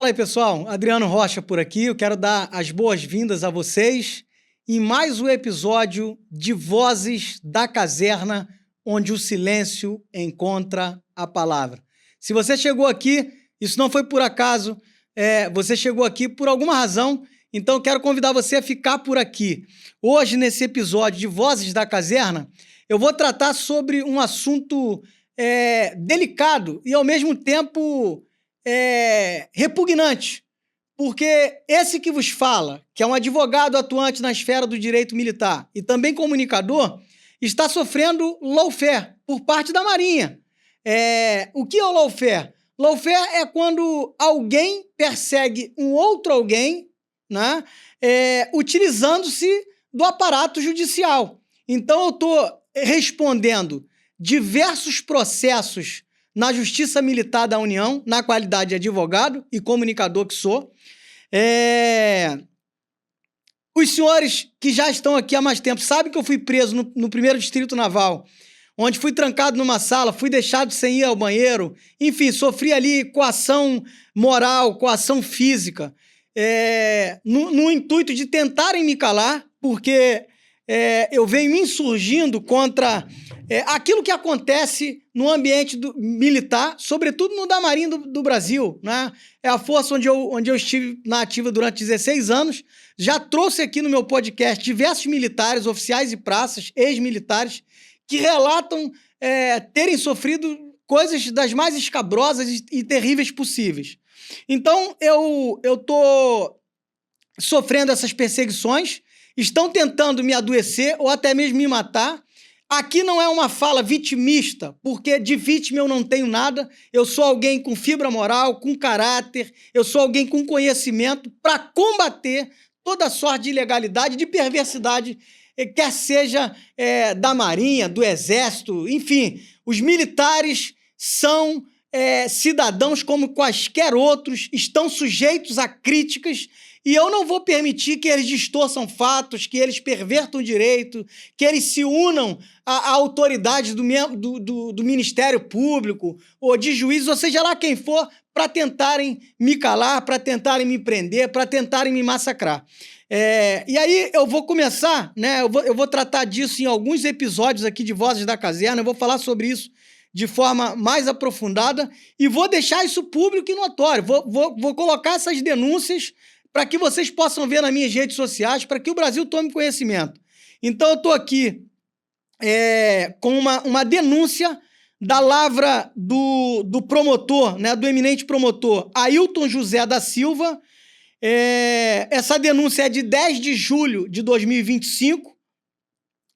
Fala aí, pessoal. Adriano Rocha por aqui. Eu quero dar as boas-vindas a vocês em mais um episódio de Vozes da Caserna, onde o silêncio encontra a palavra. Se você chegou aqui, isso não foi por acaso, você chegou aqui por alguma razão, então eu quero convidar você a ficar por aqui. Hoje, nesse episódio de Vozes da Caserna, eu vou tratar sobre um assunto delicado e, ao mesmo tempo, repugnante, porque esse que vos fala, que é um advogado atuante na esfera do direito militar e também comunicador, está sofrendo lawfare por parte da Marinha. O que é o lawfare? Lawfare é quando alguém persegue um outro alguém, né, utilizando-se do aparato judicial. Então, eu estou respondendo diversos processos na Justiça Militar da União, na qualidade de advogado e comunicador que sou. Os senhores que já estão aqui há mais tempo sabem que eu fui preso no 1º Distrito Naval, onde fui trancado numa sala, fui deixado sem ir ao banheiro, enfim, sofri ali coação moral, coação física, no intuito de tentarem me calar, porque eu venho me insurgindo contra aquilo que acontece no ambiente militar, sobretudo no da Marinha do Brasil, né? É a força onde eu estive na ativa durante 16 anos. Já trouxe aqui no meu podcast diversos militares, oficiais e praças, ex-militares, que relatam terem sofrido coisas das mais escabrosas e terríveis possíveis. Então, eu estou sofrendo essas perseguições, estão tentando me adoecer ou até mesmo me matar. Aqui não é uma fala vitimista, porque de vítima eu não tenho nada, eu sou alguém com fibra moral, com caráter, eu sou alguém com conhecimento para combater toda sorte de ilegalidade, de perversidade, quer seja da Marinha, do Exército, enfim. Os militares são cidadãos como quaisquer outros, estão sujeitos a críticas, e eu não vou permitir que eles distorçam fatos, que eles pervertam o direito, que eles se unam a autoridades do Ministério Público ou de juízes, ou seja lá quem for, para tentarem me calar, para tentarem me prender, para tentarem me massacrar. E aí eu vou começar, né? Eu vou tratar disso em alguns episódios aqui de Vozes da Caserna, eu vou falar sobre isso de forma mais aprofundada e vou deixar isso público e notório. Vou colocar essas denúncias para que vocês possam ver nas minhas redes sociais, para que o Brasil tome conhecimento. Então, eu estou aqui com uma denúncia da lavra do promotor, né, do eminente promotor Ailton José da Silva. Essa denúncia é de 10 de julho de 2025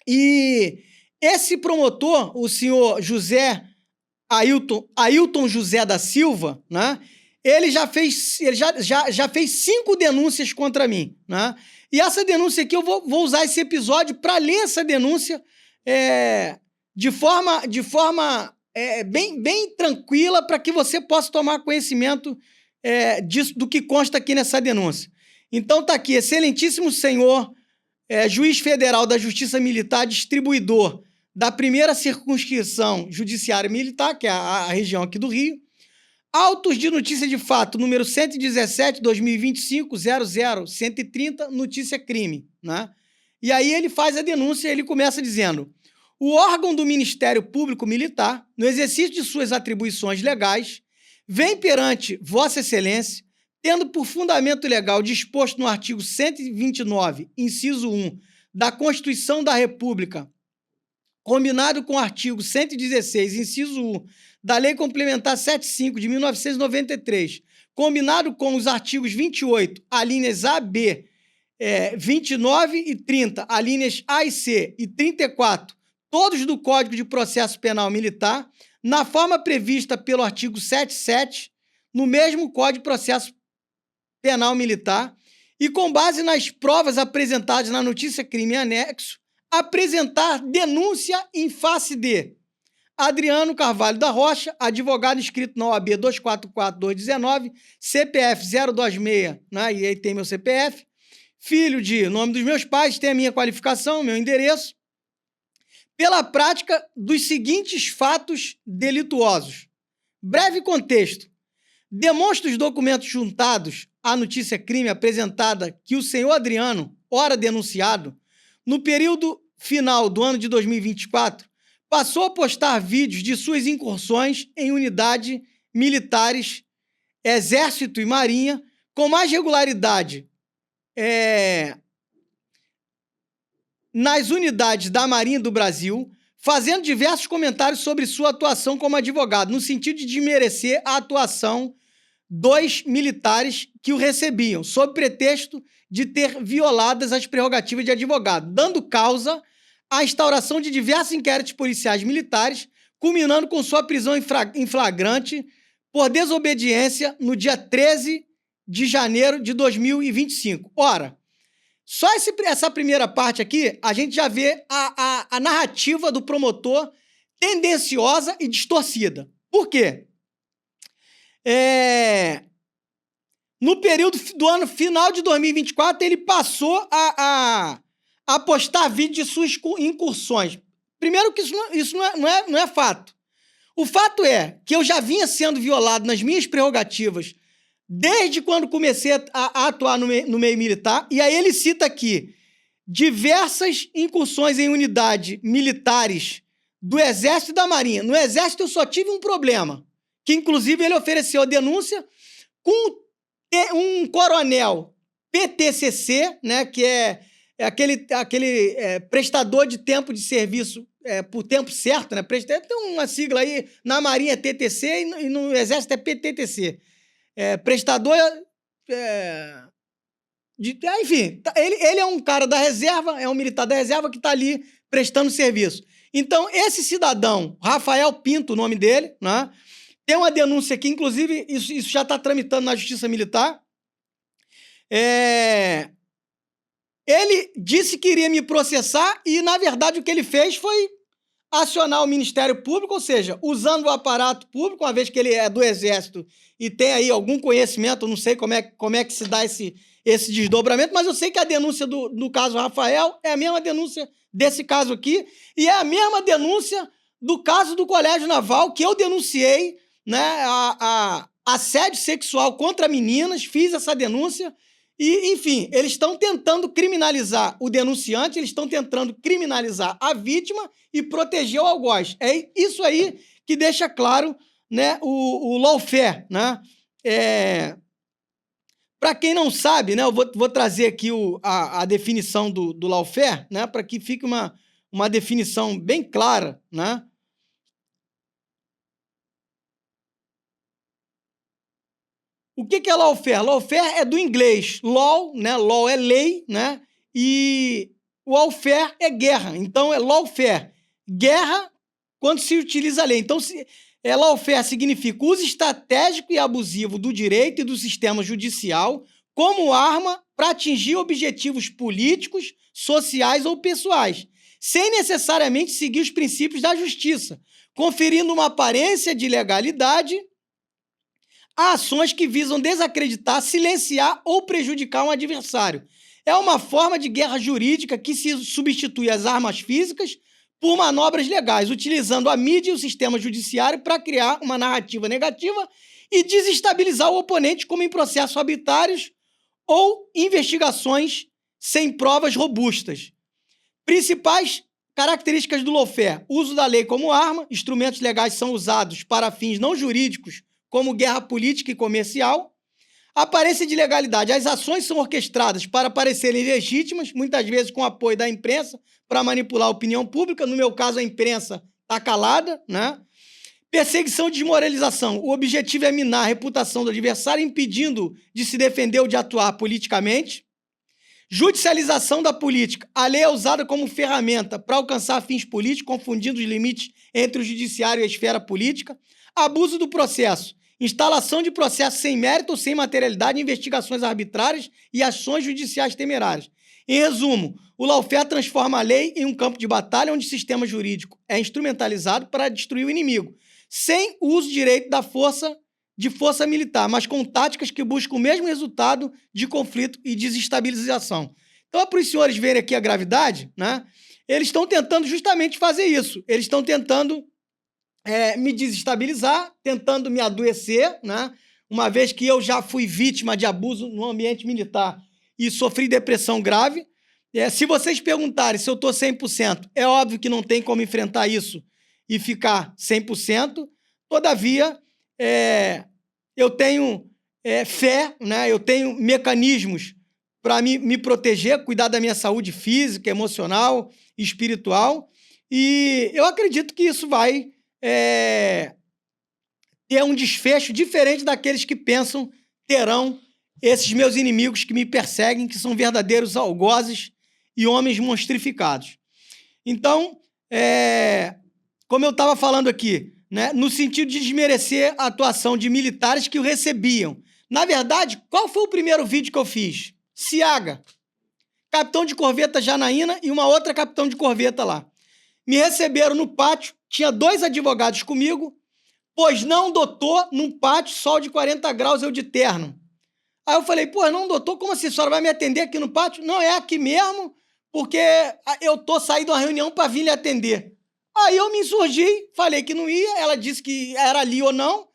e esse promotor, o senhor Ailton José da Silva, né, ele já fez 5 denúncias contra mim, né? E essa denúncia aqui, eu vou usar esse episódio para ler essa denúncia de forma bem tranquila, para que você possa tomar conhecimento disso, do que consta aqui nessa denúncia. Então tá aqui, excelentíssimo senhor juiz federal da Justiça Militar, distribuidor da 1ª circunscrição judiciária militar, que é a região aqui do Rio, autos de notícia de fato, número 117, 2025, 00130, notícia crime, né? E aí ele faz a denúncia e ele começa dizendo: o órgão do Ministério Público Militar, no exercício de suas atribuições legais, vem perante Vossa Excelência, tendo por fundamento legal disposto no artigo 129, inciso 1, da Constituição da República, combinado com o artigo 116, inciso 1, da Lei Complementar 75 de 1993, combinado com os artigos 28, alíneas A, B, 29 e 30, alíneas A e C, e 34, todos do Código de Processo Penal Militar, na forma prevista pelo artigo 77, no mesmo Código de Processo Penal Militar, e com base nas provas apresentadas na notícia crime anexo, apresentar denúncia em face de Adriano Carvalho da Rocha, advogado inscrito na OAB 244-219, CPF 026, né? E aí tem meu CPF, filho de nome dos meus pais, tem a minha qualificação, meu endereço, pela prática dos seguintes fatos delituosos. Breve contexto. Demonstra os documentos juntados à notícia crime apresentada que o senhor Adriano, ora denunciado, no período final do ano de 2024, passou a postar vídeos de suas incursões em unidades militares, Exército e Marinha, com mais regularidade nas unidades da Marinha do Brasil, fazendo diversos comentários sobre sua atuação como advogado, no sentido de desmerecer a atuação dos militares que o recebiam, sob pretexto de ter violadas as prerrogativas de advogado, dando causa à instauração de diversos inquéritos policiais militares, culminando com sua prisão em flagrante por desobediência no dia 13 de janeiro de 2025. Ora, só essa primeira parte aqui, a gente já vê a narrativa do promotor tendenciosa e distorcida. Por quê? No período do ano final de 2024, ele passou a postar vídeo de suas incursões. Primeiro que isso não é fato. O fato é que eu já vinha sendo violado nas minhas prerrogativas desde quando comecei a atuar no meio militar, e aí ele cita aqui diversas incursões em unidades militares do Exército e da Marinha. No Exército eu só tive um problema, que inclusive ele ofereceu a denúncia com um coronel PTCC, né, que é aquele prestador de tempo de serviço por tempo certo, né? Tem uma sigla aí, na Marinha é TTC e no Exército é PTTC. Prestador... enfim, ele é um cara da reserva, é um militar da reserva que está ali prestando serviço. Então, esse cidadão, Rafael Pinto, o nome dele, né? Tem uma denúncia aqui, inclusive, isso já está tramitando na Justiça Militar. Ele disse que iria me processar e, na verdade, o que ele fez foi acionar o Ministério Público, ou seja, usando o aparato público, uma vez que ele é do Exército e tem aí algum conhecimento, eu não sei como é que se dá esse desdobramento, mas eu sei que a denúncia do caso Rafael é a mesma denúncia desse caso aqui e é a mesma denúncia do caso do Colégio Naval, que eu denunciei, né, assédio sexual contra meninas, fiz essa denúncia. E, enfim, eles estão tentando criminalizar o denunciante, eles estão tentando criminalizar a vítima e proteger o algoz. É isso aí que deixa claro, né, o lawfare, né? Para quem não sabe, né, eu vou trazer aqui a definição do lawfare, né, para que fique uma definição bem clara, né? O que é lawfare? Lawfare é do inglês. Law, né? Law é lei, né? E o lawfare é guerra. Então, é lawfare. Guerra quando se utiliza a lei. Então, lawfare significa uso estratégico e abusivo do direito e do sistema judicial como arma para atingir objetivos políticos, sociais ou pessoais, sem necessariamente seguir os princípios da justiça, conferindo uma aparência de legalidade a ações que visam desacreditar, silenciar ou prejudicar um adversário. É uma forma de guerra jurídica que se substitui as armas físicas por manobras legais, utilizando a mídia e o sistema judiciário para criar uma narrativa negativa e desestabilizar o oponente, como em processos arbitrários ou investigações sem provas robustas. Principais características do lawfare: uso da lei como arma, instrumentos legais são usados para fins não jurídicos, como guerra política e comercial. Aparência de legalidade: as ações são orquestradas para parecerem legítimas, muitas vezes com apoio da imprensa, para manipular a opinião pública. No meu caso, a imprensa está calada, né? Perseguição e desmoralização: o objetivo é minar a reputação do adversário, impedindo de se defender ou de atuar politicamente. Judicialização da política: a lei é usada como ferramenta para alcançar fins políticos, confundindo os limites entre o judiciário e a esfera política. Abuso do processo: instalação de processos sem mérito ou sem materialidade, investigações arbitrárias e ações judiciais temerárias. Em resumo, o lawfare transforma a lei em um campo de batalha onde o sistema jurídico é instrumentalizado para destruir o inimigo, sem uso direito de força militar, mas com táticas que buscam o mesmo resultado de conflito e desestabilização. Então, é para os senhores verem aqui a gravidade, né? Eles estão tentando justamente fazer isso. Eles estão tentando me desestabilizar, tentando me adoecer, né? uma vez que eu já fui vítima de abuso no ambiente militar e sofri depressão grave. Se vocês perguntarem se eu estou 100%, é óbvio que não tem como enfrentar isso e ficar 100%. Todavia, eu tenho fé, né? Eu tenho mecanismos para me proteger, cuidar da minha saúde física, emocional, espiritual. E eu acredito que isso vai ter um desfecho diferente daqueles que pensam terão esses meus inimigos que me perseguem, que são verdadeiros algozes e homens monstrificados. Então, como eu estava falando aqui, né, no sentido de desmerecer a atuação de militares que o recebiam. Na verdade, qual foi o primeiro vídeo que eu fiz? Ciaga, capitão de corveta Janaína e uma outra capitão de corveta lá. Me receberam no pátio, tinha 2 advogados comigo, pois não, doutor, num pátio, sol de 40 graus, eu de terno. Aí eu falei, pô, não, doutor, como assim? A senhora vai me atender aqui no pátio? Não, é aqui mesmo, porque eu tô saindo de uma reunião para vir lhe atender. Aí eu me insurgi, falei que não ia, ela disse que era ali ou não,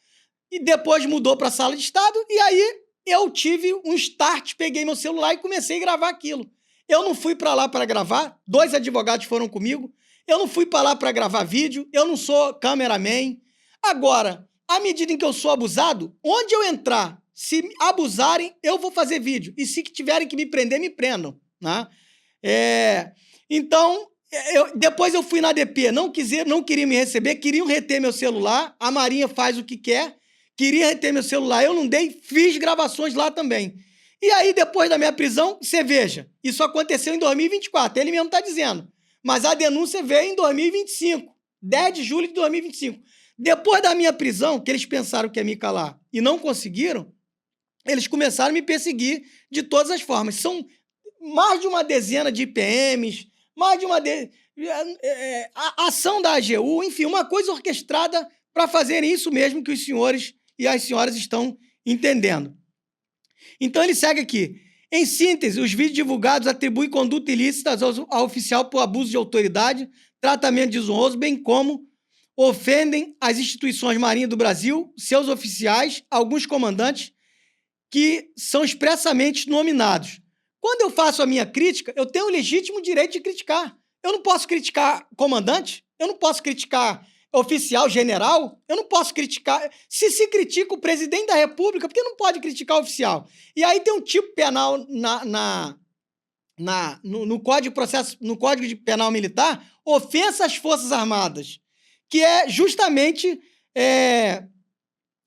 e depois mudou para a sala de estado, e aí eu tive um start, peguei meu celular e comecei a gravar aquilo. Eu não fui para lá para gravar, 2 advogados foram comigo, eu não fui para lá para gravar vídeo, eu não sou cameraman. Agora, à medida em que eu sou abusado, onde eu entrar, se abusarem, eu vou fazer vídeo. E se tiverem que me prender, me prendam. Né? Então, depois eu fui na ADP, não queriam me receber, queriam reter meu celular, a Marinha faz o que quer, queria reter meu celular, eu não dei, fiz gravações lá também. E aí, depois da minha prisão, você veja, isso aconteceu em 2024, ele mesmo está dizendo, mas a denúncia veio em 2025, 10 de julho de 2025. Depois da minha prisão, que eles pensaram que ia me calar e não conseguiram, eles começaram a me perseguir de todas as formas. São mais de uma dezena de IPMs, mais de uma a ação da AGU, enfim, uma coisa orquestrada para fazerem isso mesmo que os senhores e as senhoras estão entendendo. Então ele segue aqui. Em síntese, os vídeos divulgados atribuem conduta ilícita ao oficial por abuso de autoridade, tratamento desonroso, bem como ofendem as instituições marinhas do Brasil, seus oficiais, alguns comandantes que são expressamente nominados. Quando eu faço a minha crítica, eu tenho o legítimo direito de criticar. Eu não posso criticar comandante, eu não posso criticar oficial, general, eu não posso criticar... Se critica o presidente da República, por que não pode criticar o oficial? E aí tem um tipo penal no Código de Penal Militar, ofensa às Forças Armadas, que é justamente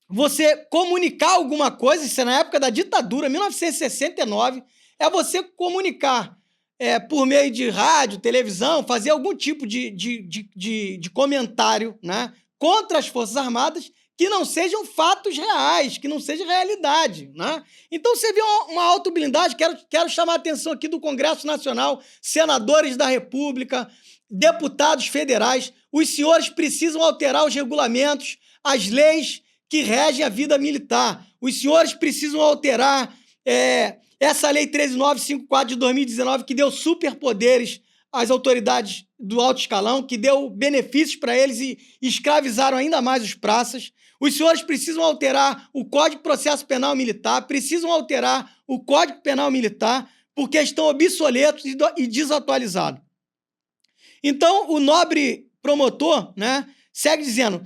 você comunicar alguma coisa, isso é na época da ditadura, 1969, é você comunicar por meio de rádio, televisão, fazer algum tipo de comentário, né, contra as Forças Armadas que não sejam fatos reais, que não seja realidade. Né? Então você vê uma autoblindagem, quero chamar a atenção aqui do Congresso Nacional, senadores da República, deputados federais, os senhores precisam alterar os regulamentos, as leis que regem a vida militar. Os senhores precisam alterar essa Lei 13.954 de 2019, que deu superpoderes às autoridades do alto escalão, que deu benefícios para eles e escravizaram ainda mais os praças. Os senhores precisam alterar o Código de Processo Penal Militar, precisam alterar o Código Penal Militar, porque estão obsoletos e desatualizados. Então, o nobre promotor, né, segue dizendo...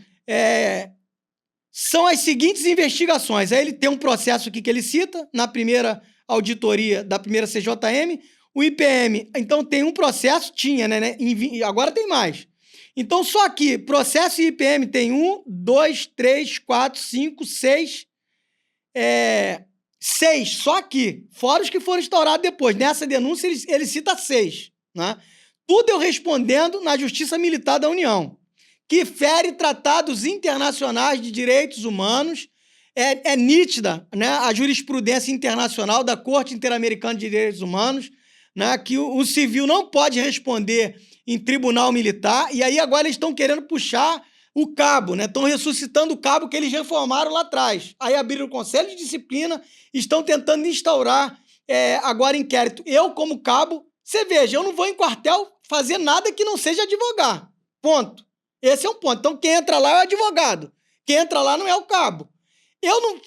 são as seguintes investigações. Aí ele tem um processo aqui que ele cita, na primeira auditoria da primeira CJM, o IPM, então tem um processo, tinha, né? Agora tem mais. Então, só aqui, processo e IPM tem 1, 2, 3, 4, 5, 6, 6, só aqui, fora os que foram instaurados depois. Nessa denúncia, ele cita 6. Né? Tudo eu respondendo na Justiça Militar da União, que fere tratados internacionais de direitos humanos. É nítida, né, a jurisprudência internacional da Corte Interamericana de Direitos Humanos, né, que o civil não pode responder em tribunal militar, e aí agora eles estão querendo puxar o cabo, né, estão ressuscitando o cabo que eles reformaram lá atrás. Aí abriram o Conselho de Disciplina, estão tentando instaurar agora inquérito. Eu, como cabo, você veja, eu não vou em quartel fazer nada que não seja advogar. Ponto. Esse é um ponto. Então, quem entra lá é o advogado. Quem entra lá não é o cabo. eu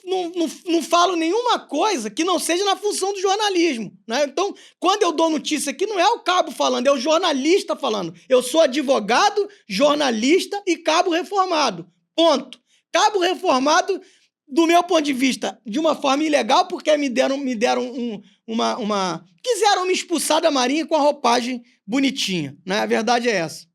não falo nenhuma coisa que não seja na função do jornalismo, né? Então, quando eu dou notícia aqui, não é o cabo falando, é o jornalista falando. Eu sou advogado, jornalista e cabo reformado. Ponto. Cabo reformado, do meu ponto de vista, de uma forma ilegal, porque me deram quiseram me expulsar da Marinha com a roupagem bonitinha, né? A verdade é essa.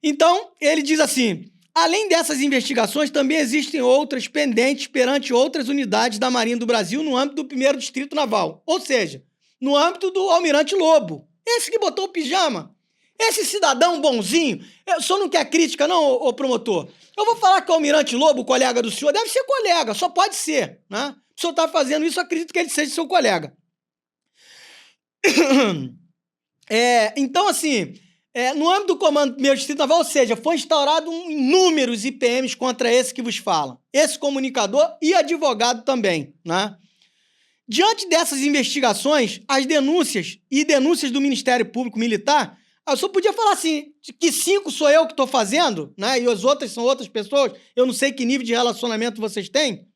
Então, ele diz assim: além dessas investigações, também existem outras pendentes perante outras unidades da Marinha do Brasil no âmbito do 1º Distrito Naval. Ou seja, no âmbito do Almirante Lobo. Esse que botou o pijama. Esse cidadão bonzinho. O senhor não quer crítica, não, ô promotor? Eu vou falar que o Almirante Lobo, colega do senhor, deve ser colega, só pode ser, né? O senhor está fazendo isso, eu acredito que ele seja seu colega. Então, assim... no âmbito do Comando do 1º Distrito Naval, ou seja, foi instaurado inúmeros IPMs contra esse que vos fala. Esse comunicador e advogado também, né? Diante dessas investigações, as denúncias do Ministério Público Militar, eu só podia falar assim, que 5 sou eu que estou fazendo, né? E as outras são outras pessoas, eu não sei que nível de relacionamento vocês têm.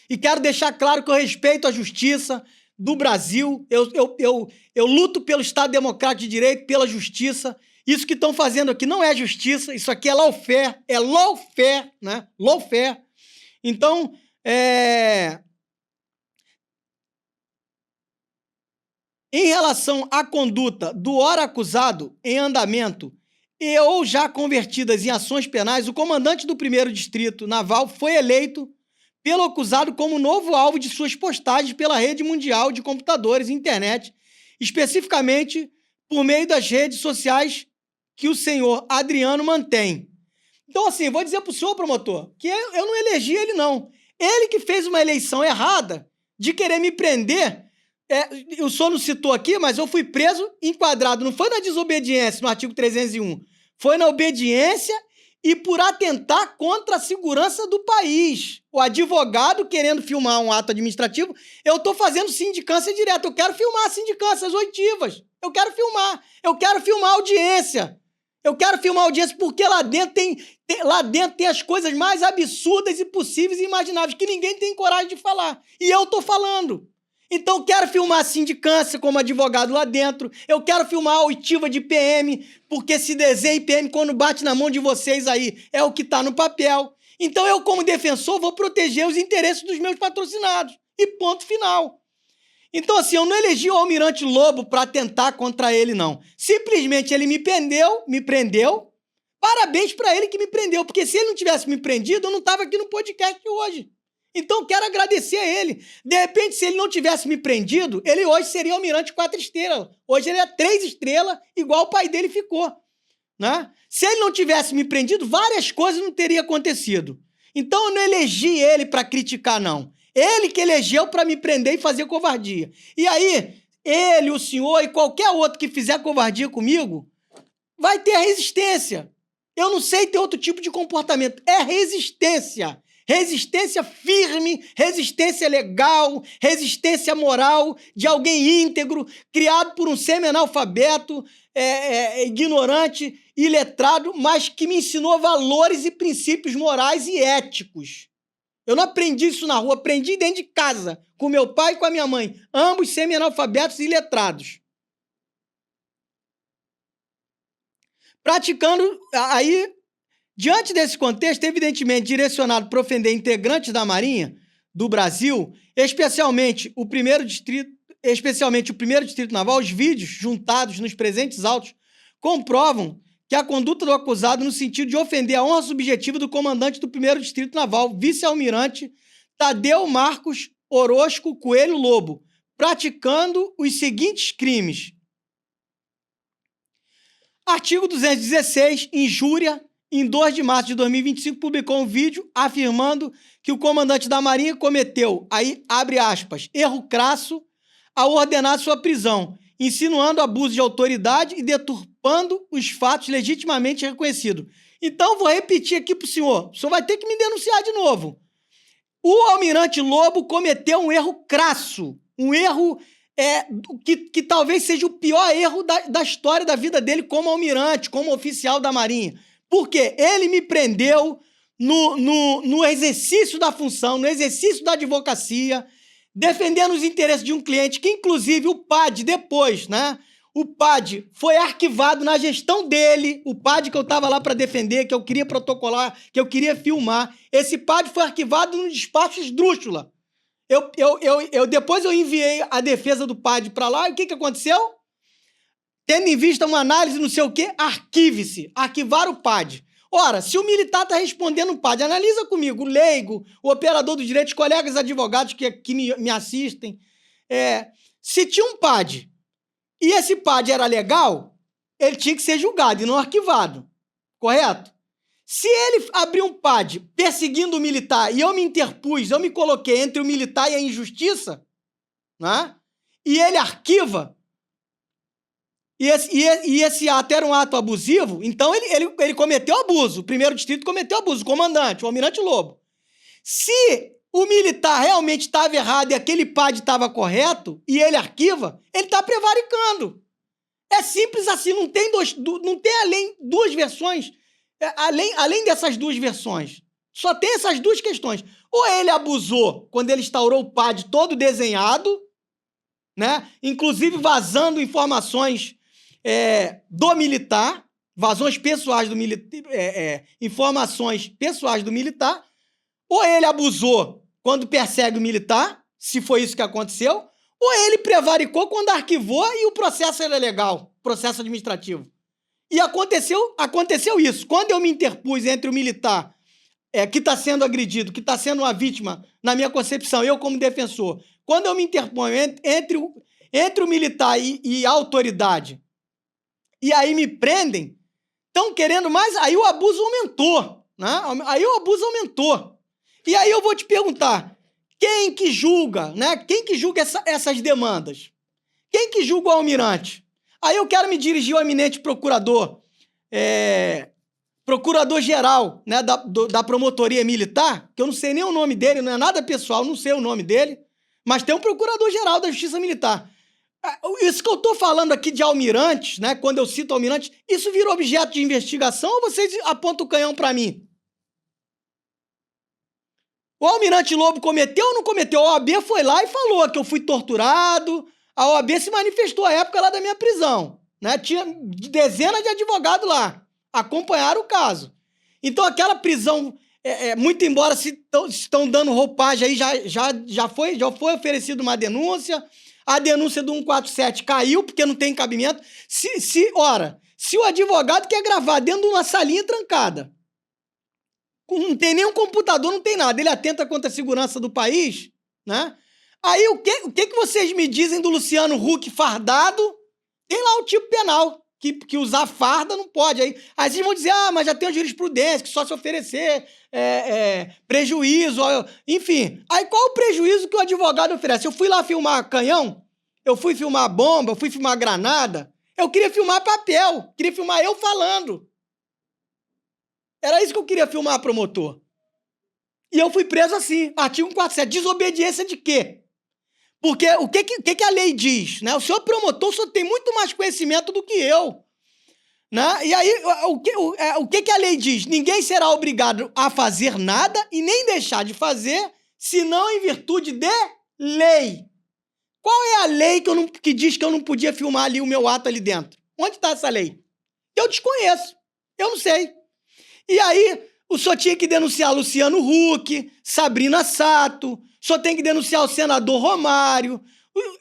E quero deixar claro que eu respeito a justiça do Brasil, eu luto pelo Estado Democrático de Direito, pela justiça. Isso que estão fazendo aqui não é justiça, isso aqui é lawfare, né? Lawfare. Então, em relação à conduta do ora acusado em andamento e ou já convertidas em ações penais, o comandante do 1º Distrito Naval foi eleito pelo acusado como novo alvo de suas postagens pela rede mundial de computadores e internet, especificamente por meio das redes sociais que o senhor Adriano mantém. Então, assim, vou dizer para o senhor, promotor, que eu não elegi ele, não. Ele que fez uma eleição errada de querer me prender. O senhor não citou aqui, mas eu fui preso, enquadrado, não foi na desobediência, no artigo 301, foi na obediência e por atentar contra a segurança do país. O advogado querendo filmar um ato administrativo, eu estou fazendo sindicância direta, eu quero filmar sindicâncias oitivas, eu quero filmar audiência, porque lá dentro tem as coisas mais absurdas e possíveis e imagináveis, que ninguém tem coragem de falar, e eu estou falando. Então, eu quero filmar a sindicância como advogado lá dentro, eu quero filmar a oitiva de PM, porque esse desenho PM, quando bate na mão de vocês aí, é o que está no papel. Então, eu, como defensor, vou proteger os interesses dos meus patrocinados. E ponto final. Então, assim, eu não elegi o Almirante Lobo para atentar contra ele, não. Simplesmente ele me prendeu. Parabéns para ele que me prendeu, porque se ele não tivesse me prendido, eu não estava aqui no podcast hoje. Então, quero agradecer a ele. De repente, se ele não tivesse me prendido, ele hoje seria almirante 4 estrelas. Hoje ele é 3 estrelas, igual o pai dele ficou, né? Se ele não tivesse me prendido, várias coisas não teriam acontecido. Então, eu não elegi ele para criticar, não. Ele que elegeu para me prender e fazer covardia. E aí, ele, o senhor e qualquer outro que fizer covardia comigo, vai ter resistência. Eu não sei ter outro tipo de comportamento. É resistência. Resistência firme, resistência legal, resistência moral de alguém íntegro, criado por um semi-analfabeto, ignorante, iletrado, mas que me ensinou valores e princípios morais e éticos. Eu não aprendi isso na rua, aprendi dentro de casa, com meu pai e com a minha mãe, ambos semi-analfabetos e iletrados. Praticando, aí... Diante desse contexto, evidentemente direcionado para ofender integrantes da Marinha do Brasil, especialmente o 1º Distrito Naval, os vídeos juntados nos presentes autos comprovam que a conduta do acusado no sentido de ofender a honra subjetiva do comandante do 1º Distrito Naval, vice-almirante Tadeu Marcos Orozco Coelho Lobo, praticando os seguintes crimes. Artigo 216, injúria. Em 2 de março de 2025, publicou um vídeo afirmando que o comandante da Marinha cometeu, aí abre aspas, erro crasso ao ordenar sua prisão, insinuando abuso de autoridade e deturpando os fatos legitimamente reconhecidos. Então, vou repetir aqui para o senhor vai ter que me denunciar de novo. O almirante Lobo cometeu um erro crasso, um erro que talvez seja o pior erro da história da vida dele como almirante, como oficial da Marinha. Porque ele me prendeu no exercício da função, no exercício da advocacia, defendendo os interesses de um cliente, que inclusive o PAD depois, né? O PAD foi arquivado na gestão dele, o PAD que eu estava lá para defender, que eu queria protocolar, que eu queria filmar. Esse PAD foi arquivado no despacho esdrúxula. Depois eu enviei a defesa do PAD para lá, e o que aconteceu? Tendo em vista uma análise, não sei o quê, arquive-se, arquivar o PAD. Ora, se o militar está respondendo o PAD, analisa comigo, o leigo, o operador do direito, os colegas advogados que me assistem. Se tinha um PAD e esse PAD era legal, ele tinha que ser julgado e não arquivado, correto? Se ele abriu um PAD perseguindo o militar e eu me interpus, eu me coloquei entre o militar e a injustiça, né? E ele arquiva, e esse ato era um ato abusivo, então ele cometeu abuso. O primeiro distrito cometeu abuso, o comandante, o almirante Lobo. Se o militar realmente estava errado e aquele PAD estava correto, e ele arquiva, ele está prevaricando. É simples assim, não tem além duas versões, além dessas duas versões. Só tem essas duas questões. Ou ele abusou quando ele instaurou o PAD todo desenhado, né? Inclusive vazando informações do militar, vazões pessoais do militar, informações pessoais do militar, ou ele abusou quando persegue o militar, se foi isso que aconteceu, ou ele prevaricou quando arquivou e o processo era legal, processo administrativo. E aconteceu isso. Quando eu me interpus entre o militar que está sendo agredido, que está sendo uma vítima, na minha concepção, eu como defensor, quando eu me interponho entre o militar e a autoridade, e aí me prendem, estão querendo mais, aí o abuso aumentou, né? Aí o abuso aumentou. E aí eu vou te perguntar, quem que julga, né? Quem que julga essas demandas? Quem que julga o almirante? Aí eu quero me dirigir ao eminente procurador, procurador-geral, né, da promotoria militar, que eu não sei nem o nome dele, não é nada pessoal, não sei o nome dele, mas tem um procurador-geral da Justiça Militar. Isso que eu estou falando aqui de almirantes, né? Quando eu cito almirantes, isso vira objeto de investigação ou vocês apontam o canhão para mim? O almirante Lobo cometeu ou não cometeu? A OAB foi lá e falou que eu fui torturado. A OAB se manifestou à época lá da minha prisão, né? Tinha dezenas de advogados lá, acompanharam o caso. Então aquela prisão, muito embora se estão dando roupagem aí, já foi oferecida uma denúncia. A denúncia do 147 caiu, porque não tem cabimento. Se o advogado quer gravar dentro de uma salinha trancada, não tem nenhum computador, não tem nada, ele atenta contra a segurança do país, né? Aí o que vocês me dizem do Luciano Huck fardado? Tem lá o tipo penal, que usar farda não pode. Aí vocês vão dizer, mas já tem a jurisprudência, que só se oferecer prejuízo, enfim. Aí qual o prejuízo que o advogado oferece? Eu fui lá filmar canhão, eu fui filmar bomba, eu fui filmar granada, eu queria filmar papel, queria filmar eu falando. Era isso que eu queria filmar, promotor. E eu fui preso assim, artigo 147, desobediência de quê? Porque o que a lei diz? Né? O senhor promotor só tem muito mais conhecimento do que eu. Né? E aí, o que a lei diz? Ninguém será obrigado a fazer nada e nem deixar de fazer, senão em virtude de lei. Qual é a lei que diz que eu não podia filmar ali o meu ato ali dentro? Onde está essa lei? Eu desconheço. Eu não sei. E aí, o senhor tinha que denunciar Luciano Huck, Sabrina Sato, o senhor tem que denunciar o senador Romário.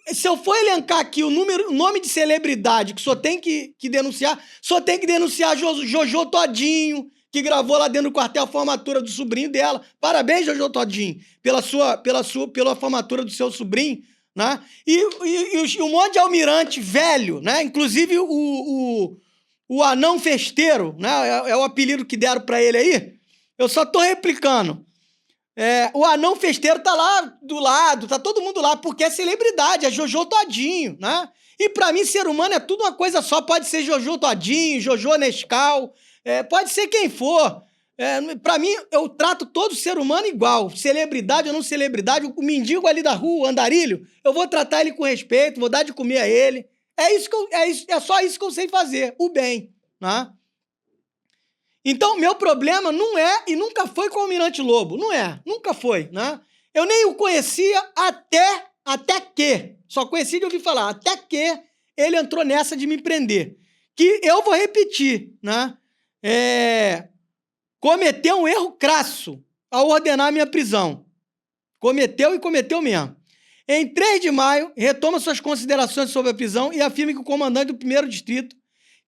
Se eu for elencar aqui o nome de celebridade que o senhor tem que denunciar, o senhor tem que denunciar Jojo Todinho, que gravou lá dentro do quartel a formatura do sobrinho dela. Parabéns, Jojo Todinho, pela formatura do seu sobrinho, né? E um monte de almirante velho, né? Inclusive o anão festeiro, né? É o apelido que deram para ele aí. Eu só tô replicando. O anão festeiro tá lá do lado, tá todo mundo lá, porque é celebridade, é Jojo Todinho, né? E pra mim, ser humano é tudo uma coisa só, pode ser Jojo Todinho, Jojo Nescau, pode ser quem for. Pra mim, eu trato todo ser humano igual, celebridade ou não celebridade, o mendigo ali da rua, o andarilho, eu vou tratar ele com respeito, vou dar de comer a ele. É só isso que eu sei fazer, o bem, né? Então, meu problema não é e nunca foi com o Almirante Lobo. Não é, nunca foi, né? Eu nem o conhecia até que, só conheci de ouvir falar, até que ele entrou nessa de me prender. Que eu vou repetir, né? Cometeu um erro crasso ao ordenar minha prisão. Cometeu e cometeu mesmo. Em 3 de maio, retoma suas considerações sobre a prisão e afirma que o comandante do 1º Distrito,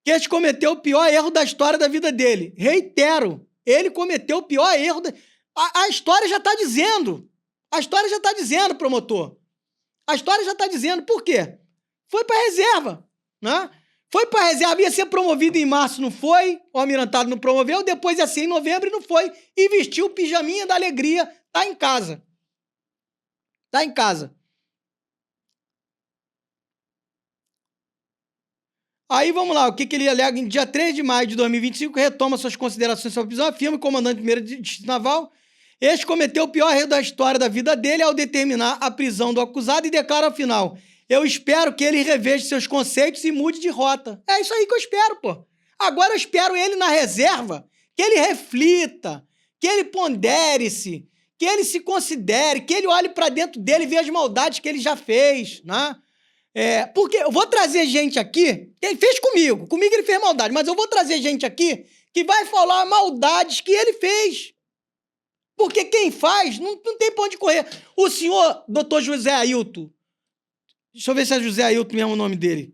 que este cometeu o pior erro da história da vida dele. Reitero, ele cometeu o pior erro da... A história já está dizendo. A história já está dizendo, promotor. A história já está dizendo. Por quê? Foi para reserva, né? Foi para reserva, ia ser promovido em março, não foi? O almirantado não promoveu, depois ia ser em novembro e não foi. E vestiu o pijaminha da alegria, tá em casa. Tá em casa. Aí vamos lá, o que ele alega? Em dia 3 de maio de 2025, retoma suas considerações sobre a prisão, afirma que o comandante do 1º Distrito Naval, este cometeu o pior erro da história da vida dele ao determinar a prisão do acusado e declara ao final: eu espero que ele reveja seus conceitos e mude de rota. É isso aí que eu espero, pô. Agora eu espero ele na reserva, que ele reflita, que ele pondere-se, que ele se considere, que ele olhe para dentro dele e veja as maldades que ele já fez, né? Porque eu vou trazer gente aqui, ele fez comigo ele fez maldade, mas eu vou trazer gente aqui que vai falar maldades que ele fez. Porque quem faz não tem pra onde correr. O senhor, doutor José Ailton, deixa eu ver se é José Ailton mesmo o nome dele.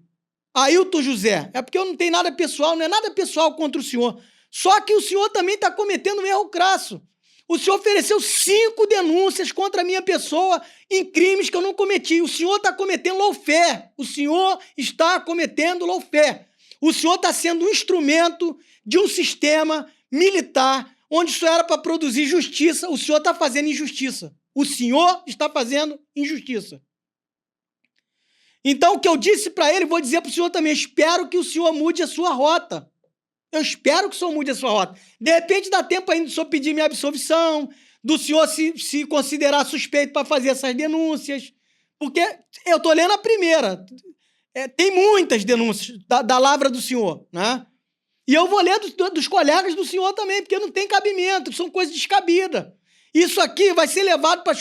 Ailton José. É porque eu não tenho nada pessoal, não é nada pessoal contra o senhor. Só que o senhor também está cometendo um erro crasso. O senhor ofereceu 5 denúncias contra a minha pessoa em crimes que eu não cometi. O senhor está cometendo lawfare. O senhor está cometendo lawfare. O senhor está sendo um instrumento de um sistema militar onde isso era para produzir justiça. O senhor está fazendo injustiça. O senhor está fazendo injustiça. Então, o que eu disse para ele, vou dizer para o senhor também. Espero que o senhor mude a sua rota. Eu espero que o senhor mude a sua rota. De repente, dá tempo ainda do senhor pedir minha absolvição, do senhor se considerar suspeito para fazer essas denúncias. Porque eu estou lendo a primeira. Tem muitas denúncias da lavra do senhor, né? E eu vou ler dos colegas do senhor também, porque não tem cabimento, são coisas descabidas. Isso aqui vai ser levado para o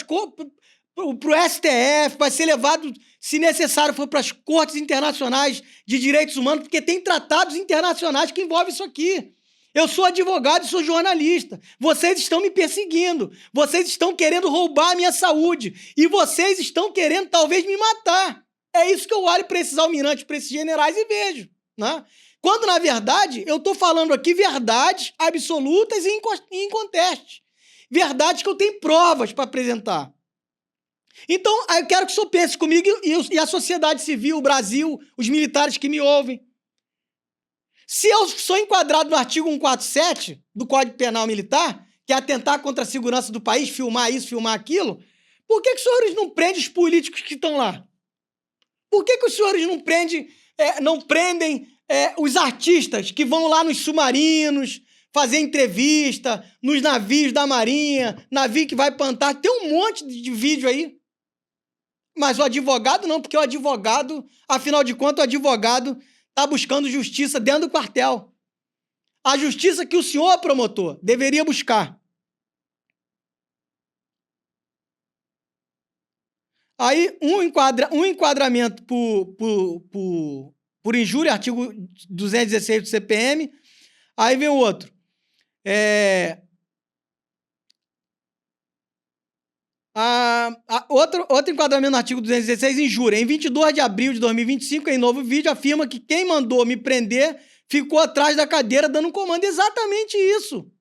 STF, vai ser levado, se necessário, for para as cortes internacionais de direitos humanos, porque tem tratados internacionais que envolvem isso aqui. Eu sou advogado e sou jornalista. Vocês estão me perseguindo. Vocês estão querendo roubar a minha saúde. E vocês estão querendo, talvez, me matar. É isso que eu olho para esses almirantes, para esses generais e vejo, né? Quando, na verdade, eu estou falando aqui verdades absolutas e incontestes. Verdades que eu tenho provas para apresentar. Então, eu quero que o senhor pense comigo e a sociedade civil, o Brasil, os militares que me ouvem. Se eu sou enquadrado no artigo 147 do Código Penal Militar, que é atentar contra a segurança do país, filmar isso, filmar aquilo, por que os senhores não prendem os políticos que estão lá? Por que os senhores não prendem os artistas que vão lá nos submarinos fazer entrevista, nos navios da Marinha, navio que vai para a Antártida? Tem um monte de vídeo aí. Mas o advogado não, porque o advogado, afinal de contas, o advogado está buscando justiça dentro do quartel. A justiça que o senhor, promotor, deveria buscar. Aí, um enquadramento por injúria, artigo 216 do CPM. Aí vem o outro. Outro enquadramento no artigo 216, injúria. Em 22 de abril de 2025, em novo vídeo, afirma que quem mandou me prender ficou atrás da cadeira dando comando. Exatamente isso.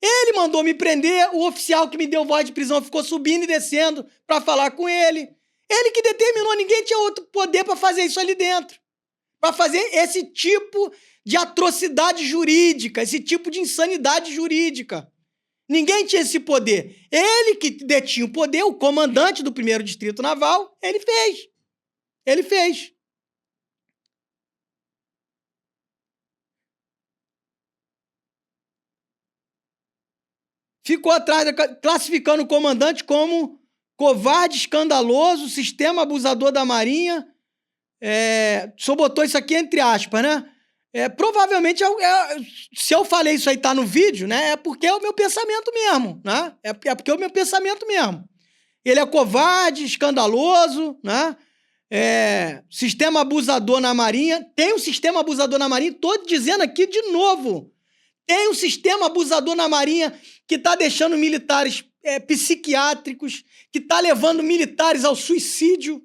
Ele mandou me prender, o oficial que me deu voz de prisão ficou subindo e descendo para falar com ele. Ele que determinou, ninguém tinha outro poder para fazer isso ali dentro. Para fazer esse tipo de atrocidade jurídica, esse tipo de insanidade jurídica. Ninguém tinha esse poder. Ele que detinha o poder, o comandante do 1º Distrito Naval, ele fez. Ele fez. Ficou atrás, classificando o comandante como covarde, escandaloso, sistema abusador da Marinha. Só botou isso aqui entre aspas, né? Provavelmente, se eu falei isso aí, tá no vídeo, né? É porque é o meu pensamento mesmo, né? É porque é o meu pensamento mesmo. Ele é covarde, escandaloso, né? Sistema abusador na Marinha. Tem um sistema abusador na Marinha, tô dizendo aqui de novo. Tem um sistema abusador na Marinha que está deixando militares psiquiátricos, que está levando militares ao suicídio.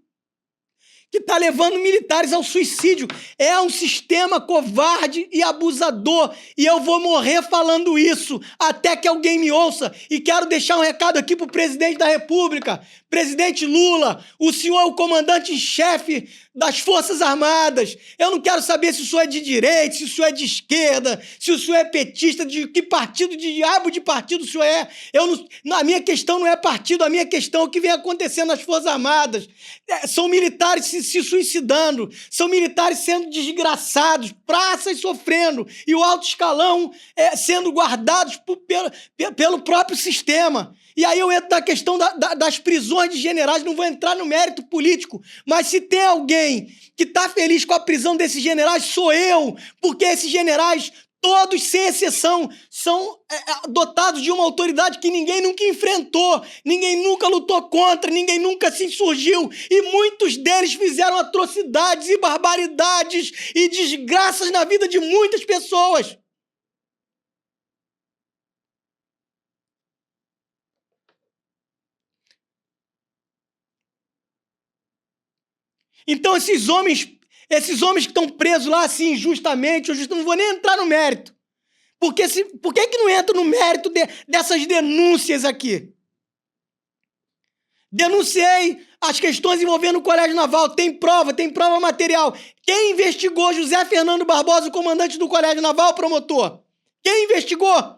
É um sistema covarde e abusador. E eu vou morrer falando isso até que alguém me ouça. E quero deixar um recado aqui pro presidente da República. Presidente Lula, o senhor é o comandante-em-chefe das Forças Armadas. Eu não quero saber se o senhor é de direita, se o senhor é de esquerda, se o senhor é petista, de que partido, de diabo de partido o senhor é. A minha questão não é partido, a minha questão é o que vem acontecendo nas Forças Armadas. São militares se suicidando, são militares sendo desgraçados, praças sofrendo, e o alto escalão sendo guardados pelo próprio sistema. E aí eu entro na questão das prisões de generais, não vou entrar no mérito político, mas se tem alguém que está feliz com a prisão desses generais, sou eu, porque esses generais, todos, sem exceção, são dotados de uma autoridade que ninguém nunca enfrentou, ninguém nunca lutou contra, ninguém nunca se insurgiu, e muitos deles fizeram atrocidades e barbaridades e desgraças na vida de muitas pessoas. Então esses homens que estão presos lá assim injustamente, eu não vou nem entrar no mérito. Por que que não entra no mérito dessas denúncias aqui? Denunciei as questões envolvendo o Colégio Naval, tem prova material. Quem investigou José Fernando Barbosa, o comandante do Colégio Naval, promotor? Quem investigou?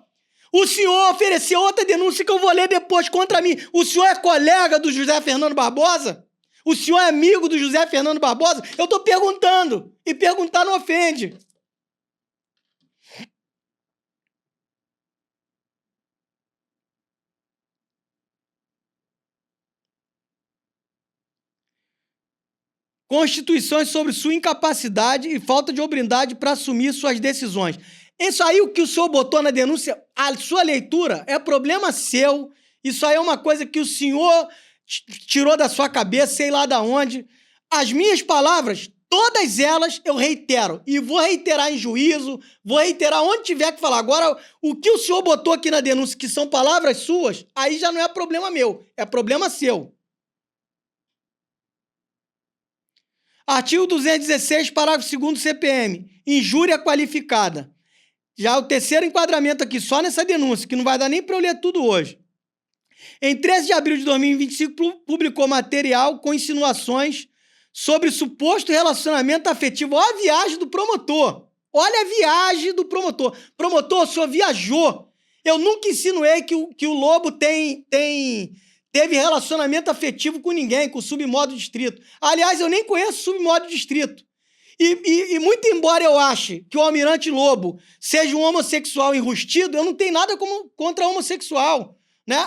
O senhor ofereceu outra denúncia que eu vou ler depois contra mim. O senhor é colega do José Fernando Barbosa? O senhor é amigo do José Fernando Barbosa? Eu estou perguntando. E perguntar não ofende. Constituições sobre sua incapacidade e falta de hombridade para assumir suas decisões. Isso aí, o que o senhor botou na denúncia, a sua leitura é problema seu. Isso aí é uma coisa que o senhor tirou da sua cabeça, sei lá da onde. As minhas palavras, todas elas, eu reitero. E vou reiterar em juízo, vou reiterar onde tiver que falar. Agora, o que o senhor botou aqui na denúncia, que são palavras suas, aí já não é problema meu, é problema seu. Artigo 216, parágrafo 2º CPM. Injúria qualificada. Já o terceiro enquadramento aqui, só nessa denúncia, que não vai dar nem para eu ler tudo hoje. Em 13 de abril de 2025, publicou material com insinuações sobre suposto relacionamento afetivo. Olha a viagem do promotor. Olha a viagem do promotor. Promotor, o senhor viajou. Eu nunca insinuei que o Lobo teve relacionamento afetivo com ninguém, com o submodo distrito. Aliás, eu nem conheço o submodo distrito. E muito embora eu ache que o Almirante Lobo seja um homossexual enrustido, eu não tenho nada contra homossexual. Né?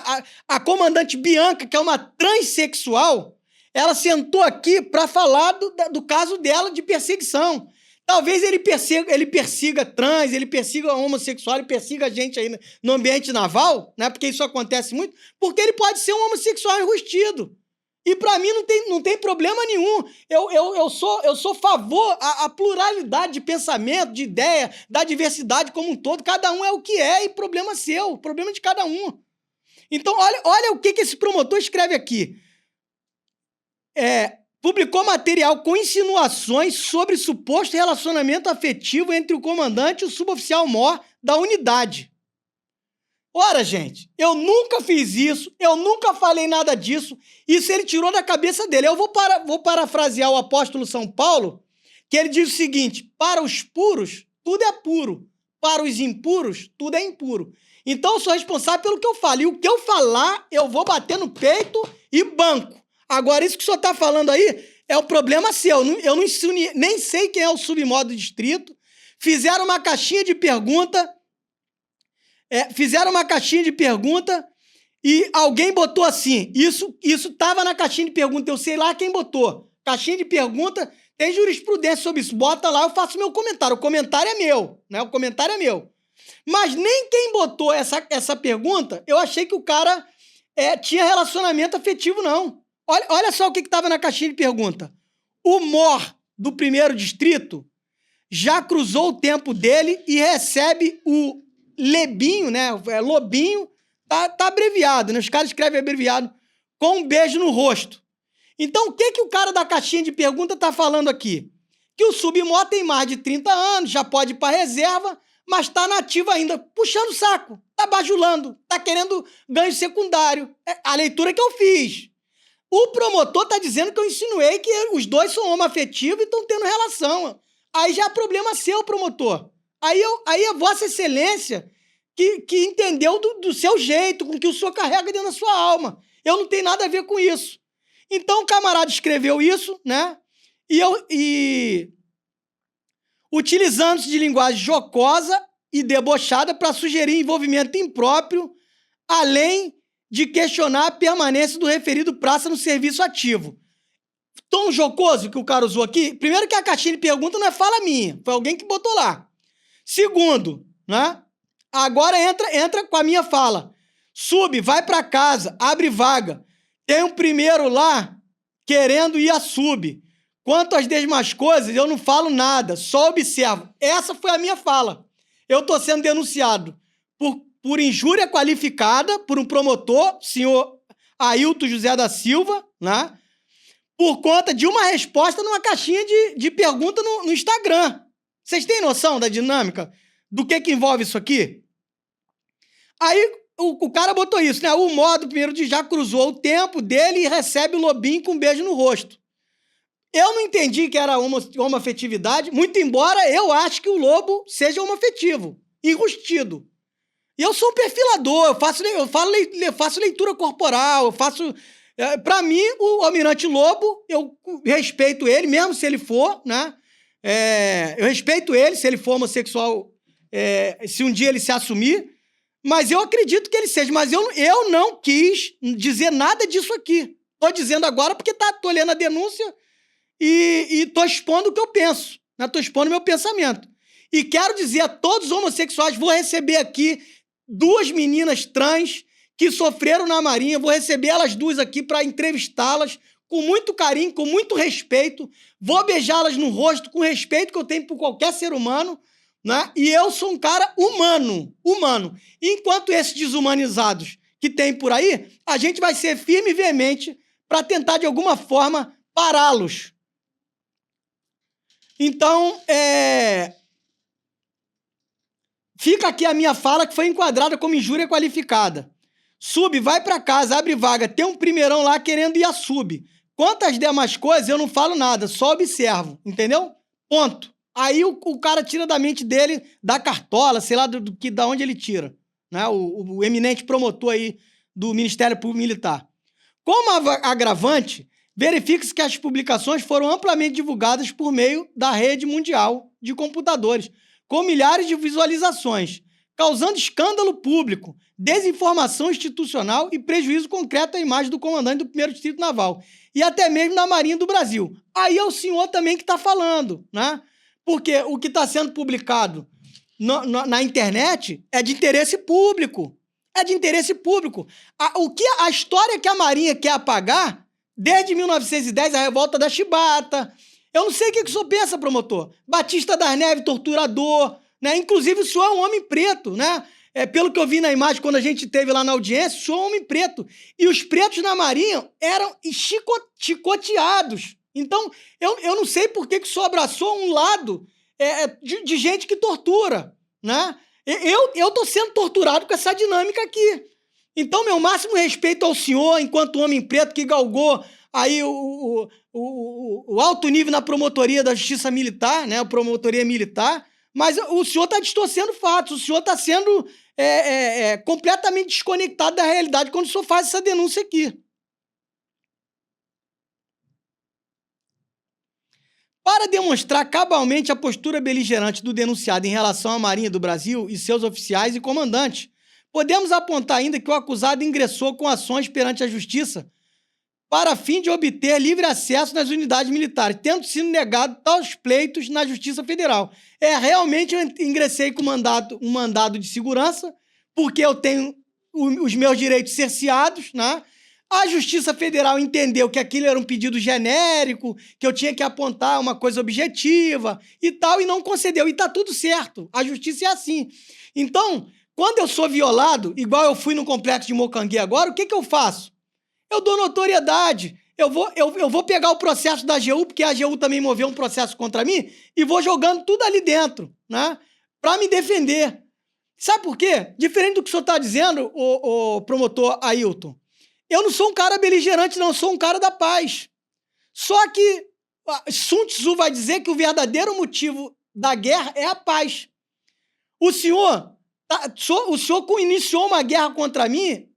A comandante Bianca, que é uma transexual, ela sentou aqui para falar do caso dela de perseguição. Talvez ele persiga trans, ele persiga homossexual, ele persiga gente aí no ambiente naval, né? Porque isso acontece muito, porque ele pode ser um homossexual enrustido. E para mim não tem problema nenhum. Eu sou favor à pluralidade de pensamento, de ideia, da diversidade como um todo. Cada um é o que é e problema seu, problema de cada um. Então, olha o que esse promotor escreve aqui. Publicou material com insinuações sobre suposto relacionamento afetivo entre o comandante e o suboficial mor da unidade. Ora, gente, eu nunca fiz isso, eu nunca falei nada disso, isso ele tirou da cabeça dele. Eu vou parafrasear o apóstolo São Paulo, que ele diz o seguinte: para os puros, tudo é puro, para os impuros, tudo é impuro. Então, eu sou responsável pelo que eu falo, e o que eu falar, eu vou bater no peito e banco. Agora, isso que o senhor está falando aí é o problema seu. Eu não nem sei quem é o submodo distrito. Fizeram uma caixinha de pergunta. E alguém botou assim. Isso estava na caixinha de pergunta. Eu sei lá quem botou. Caixinha de pergunta Tem jurisprudência sobre isso. Bota lá, eu faço meu comentário. O comentário é meu, né? O comentário é meu. Mas nem quem botou essa pergunta, eu achei que o cara tinha relacionamento afetivo, não. Olha só o que estava na caixinha de pergunta. O Mor do 1º Distrito já cruzou o tempo dele e recebe o Lebinho, né? Lobinho, tá abreviado, né? Os caras escrevem abreviado, com um beijo no rosto. Então, o que o cara da caixinha de pergunta tá falando aqui? Que o Submó tem mais de 30 anos, já pode ir para reserva, mas tá nativo ainda, puxando o saco, tá bajulando, tá querendo ganho secundário. É a leitura que eu fiz. O promotor tá dizendo que eu insinuei que os dois são homoafetivos e estão tendo relação. Aí já é problema seu, promotor. Aí é Vossa Excelência que entendeu do seu jeito, com que o senhor carrega dentro da sua alma. Eu não tenho nada a ver com isso. Então o camarada escreveu isso, né? E utilizando-se de linguagem jocosa e debochada para sugerir envolvimento impróprio, além de questionar a permanência do referido praça no serviço ativo. Tom jocoso que o cara usou aqui, primeiro que a caixinha de pergunta não é fala minha, foi alguém que botou lá. Segundo, né? Agora entra com a minha fala. Vai para casa, abre vaga. Tem um primeiro lá querendo ir a sub. Quanto às demais coisas, eu não falo nada, só observo. Essa foi a minha fala. Eu estou sendo denunciado por injúria qualificada por um promotor, senhor Ailton José da Silva, né? Por conta de uma resposta numa caixinha de pergunta no Instagram. Vocês têm noção da dinâmica? Do que envolve isso aqui? Aí o cara botou isso, né? O modo primeiro de já cruzou o tempo dele e recebe o Lobinho com um beijo no rosto. Eu não entendi que era homoafetividade, muito embora eu ache que o Lobo seja homoafetivo, enrustido. E eu sou um perfilador, eu faço leitura corporal, eu faço... Para mim, o Almirante Lobo, eu respeito ele, mesmo se ele for, né? Eu respeito ele se ele for homossexual, se um dia ele se assumir, mas eu acredito que ele seja. Mas eu não quis dizer nada disso aqui. Tô dizendo agora porque tô lendo a denúncia e tô expondo o que eu penso, né? Tô expondo meu pensamento. E quero dizer a todos os homossexuais, vou receber aqui 2 meninas trans que sofreram na Marinha, vou receber elas 2 aqui para entrevistá-las com muito carinho, com muito respeito, vou beijá-las no rosto com o respeito que eu tenho por qualquer ser humano, né? E eu sou um cara humano. Enquanto esses desumanizados que tem por aí, a gente vai ser firme e veemente para tentar, de alguma forma, pará-los. Então, fica aqui a minha fala que foi enquadrada como injúria qualificada. Vai para casa, abre vaga, tem um primeirão lá querendo ir a sub. Quantas demais coisas, eu não falo nada, só observo, entendeu? Ponto. Aí o cara tira da mente dele, da cartola, sei lá da onde ele tira, né? O eminente promotor aí do Ministério Público Militar. Como agravante, verifica-se que as publicações foram amplamente divulgadas por meio da rede mundial de computadores, com milhares de visualizações, causando escândalo público, desinformação institucional e prejuízo concreto à imagem do comandante do 1º Distrito Naval e até mesmo da Marinha do Brasil. Aí é o senhor também que está falando, né? Porque o que está sendo publicado na internet é de interesse público. É de interesse público. A história que a Marinha quer apagar, desde 1910, a revolta da Chibata. Eu não sei o que o senhor pensa, promotor. Batista das Neves, torturador, né? Inclusive, o senhor é um homem preto, né? Pelo que eu vi na imagem, quando a gente esteve lá na audiência, o senhor é um homem preto. E os pretos na Marinha eram chicoteados. Então, eu não sei por que o senhor abraçou um lado de gente que tortura, né? Eu tô sendo torturado com essa dinâmica aqui. Então, meu máximo respeito ao senhor, enquanto homem preto que galgou aí o alto nível na promotoria da Justiça Militar, né? A promotoria militar, mas o senhor está distorcendo fatos, o senhor está sendo completamente desconectado da realidade quando o senhor faz essa denúncia aqui. Para demonstrar cabalmente a postura beligerante do denunciado em relação à Marinha do Brasil e seus oficiais e comandantes, podemos apontar ainda que o acusado ingressou com ações perante a Justiça para fim de obter livre acesso nas unidades militares, tendo sido negado tais pleitos na Justiça Federal. Realmente eu ingressei com um mandado de segurança, porque eu tenho os meus direitos cerceados, né? A Justiça Federal entendeu que aquilo era um pedido genérico, que eu tinha que apontar uma coisa objetiva e tal, e não concedeu. E tá tudo certo. A justiça é assim. Então, quando eu sou violado, igual eu fui no complexo de Mocanguê agora, o que eu faço? Eu dou notoriedade. Eu vou pegar o processo da AGU, porque a AGU também moveu um processo contra mim, e vou jogando tudo ali dentro, né? Para me defender. Sabe por quê? Diferente do que o senhor está dizendo, o promotor Ailton, eu não sou um cara beligerante, não, eu sou um cara da paz. Só que Sun Tzu vai dizer que o verdadeiro motivo da guerra é a paz. O senhor iniciou uma guerra contra mim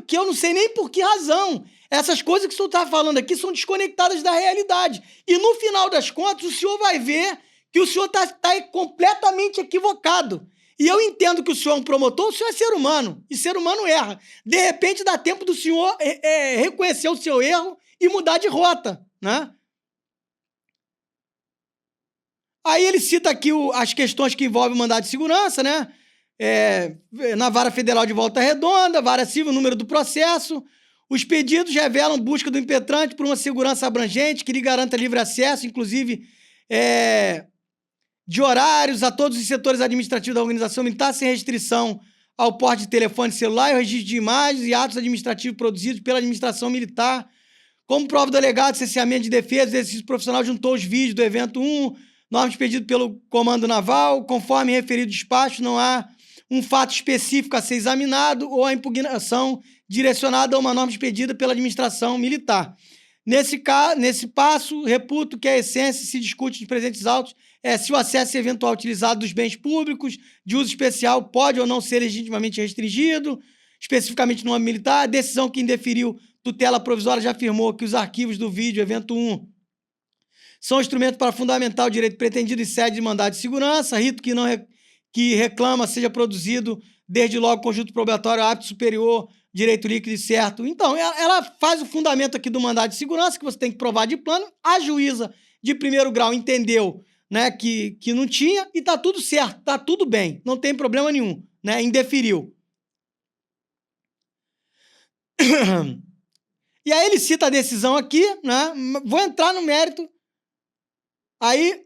que eu não sei nem por que razão. Essas coisas que o senhor está falando aqui são desconectadas da realidade. E no final das contas, o senhor vai ver que o senhor está completamente equivocado. E eu entendo que o senhor é um promotor, o senhor é ser humano, e ser humano erra. De repente, dá tempo do senhor reconhecer o seu erro e mudar de rota, né? Aí ele cita aqui as questões que envolvem o mandado de segurança, né? Na Vara Federal de Volta Redonda, Vara Civil, número do processo. Os pedidos revelam busca do impetrante por uma segurança abrangente que lhe garanta livre acesso, inclusive de horários a todos os setores administrativos da organização militar, sem restrição ao porte de telefone celular e o registro de imagens e atos administrativos produzidos pela administração militar. Como prova do alegado cerceamento de defesa, o exercício profissional juntou os vídeos do evento 1, normas pedidas pelo Comando Naval, conforme referido despacho, não há um fato específico a ser examinado ou a impugnação direcionada a uma norma expedida pela administração militar. Nesse passo, reputo que a essência se discute nos presentes autos se o acesso eventual utilizado dos bens públicos de uso especial pode ou não ser legitimamente restringido, especificamente no âmbito militar. A decisão que indeferiu tutela provisória já afirmou que os arquivos do vídeo evento 1 são instrumentos para fundamentar o direito pretendido em sede de mandado de segurança, rito que reclama seja produzido desde logo conjunto probatório apto superior, direito líquido e certo. Então, ela faz o fundamento aqui do mandado de segurança, que você tem que provar de plano. A juíza de primeiro grau entendeu, né, que não tinha, e tá tudo certo, tá tudo bem, não tem problema nenhum, né, indeferiu. E aí ele cita a decisão aqui, né, vou entrar no mérito, aí...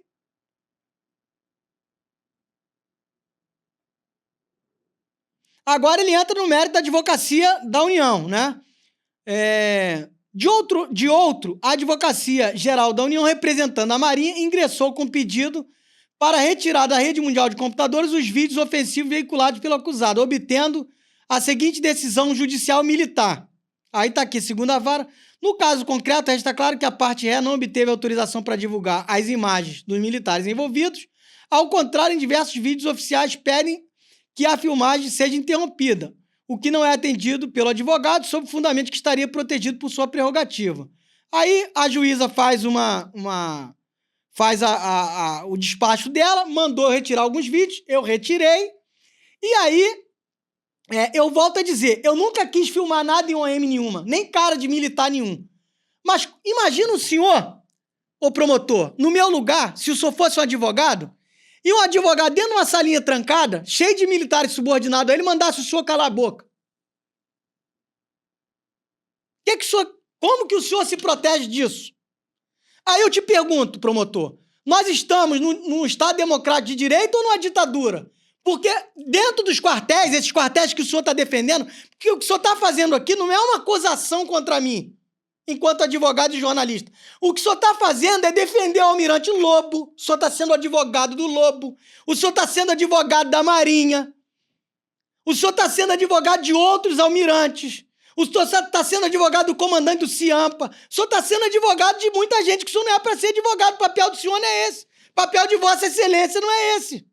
Agora ele entra no mérito da advocacia da União, né? De outro, a Advocacia Geral da União, representando a Marinha, ingressou com pedido para retirar da rede mundial de computadores os vídeos ofensivos veiculados pelo acusado, obtendo a seguinte decisão judicial militar. Aí está aqui, segunda vara. No caso concreto, resta claro que a parte ré não obteve autorização para divulgar as imagens dos militares envolvidos. Ao contrário, em diversos vídeos oficiais pedem que a filmagem seja interrompida, o que não é atendido pelo advogado sob o fundamento que estaria protegido por sua prerrogativa. Aí a juíza faz o despacho dela, mandou retirar alguns vídeos, eu retirei, e aí eu volto a dizer, eu nunca quis filmar nada em OM nenhuma, nem cara de militar nenhum. Mas imagina o senhor, o promotor, no meu lugar, se o senhor fosse um advogado, e um advogado dentro de uma salinha trancada, cheio de militares subordinados, ele mandasse o senhor calar a boca. Como que o senhor se protege disso? Aí eu te pergunto, promotor, nós estamos num Estado democrático de direito ou numa ditadura? Porque dentro dos quartéis, esses quartéis que o senhor está defendendo, que o que o senhor está fazendo aqui não é uma acusação contra mim, enquanto advogado e jornalista. O que o senhor está fazendo é defender o almirante Lobo, o senhor está sendo advogado do Lobo, o senhor está sendo advogado da Marinha, o senhor está sendo advogado de outros almirantes, o senhor está sendo advogado do comandante do CIAMPA, o senhor está sendo advogado de muita gente, que o senhor não é para ser advogado, o papel do senhor não é esse, o papel de Vossa Excelência não é esse.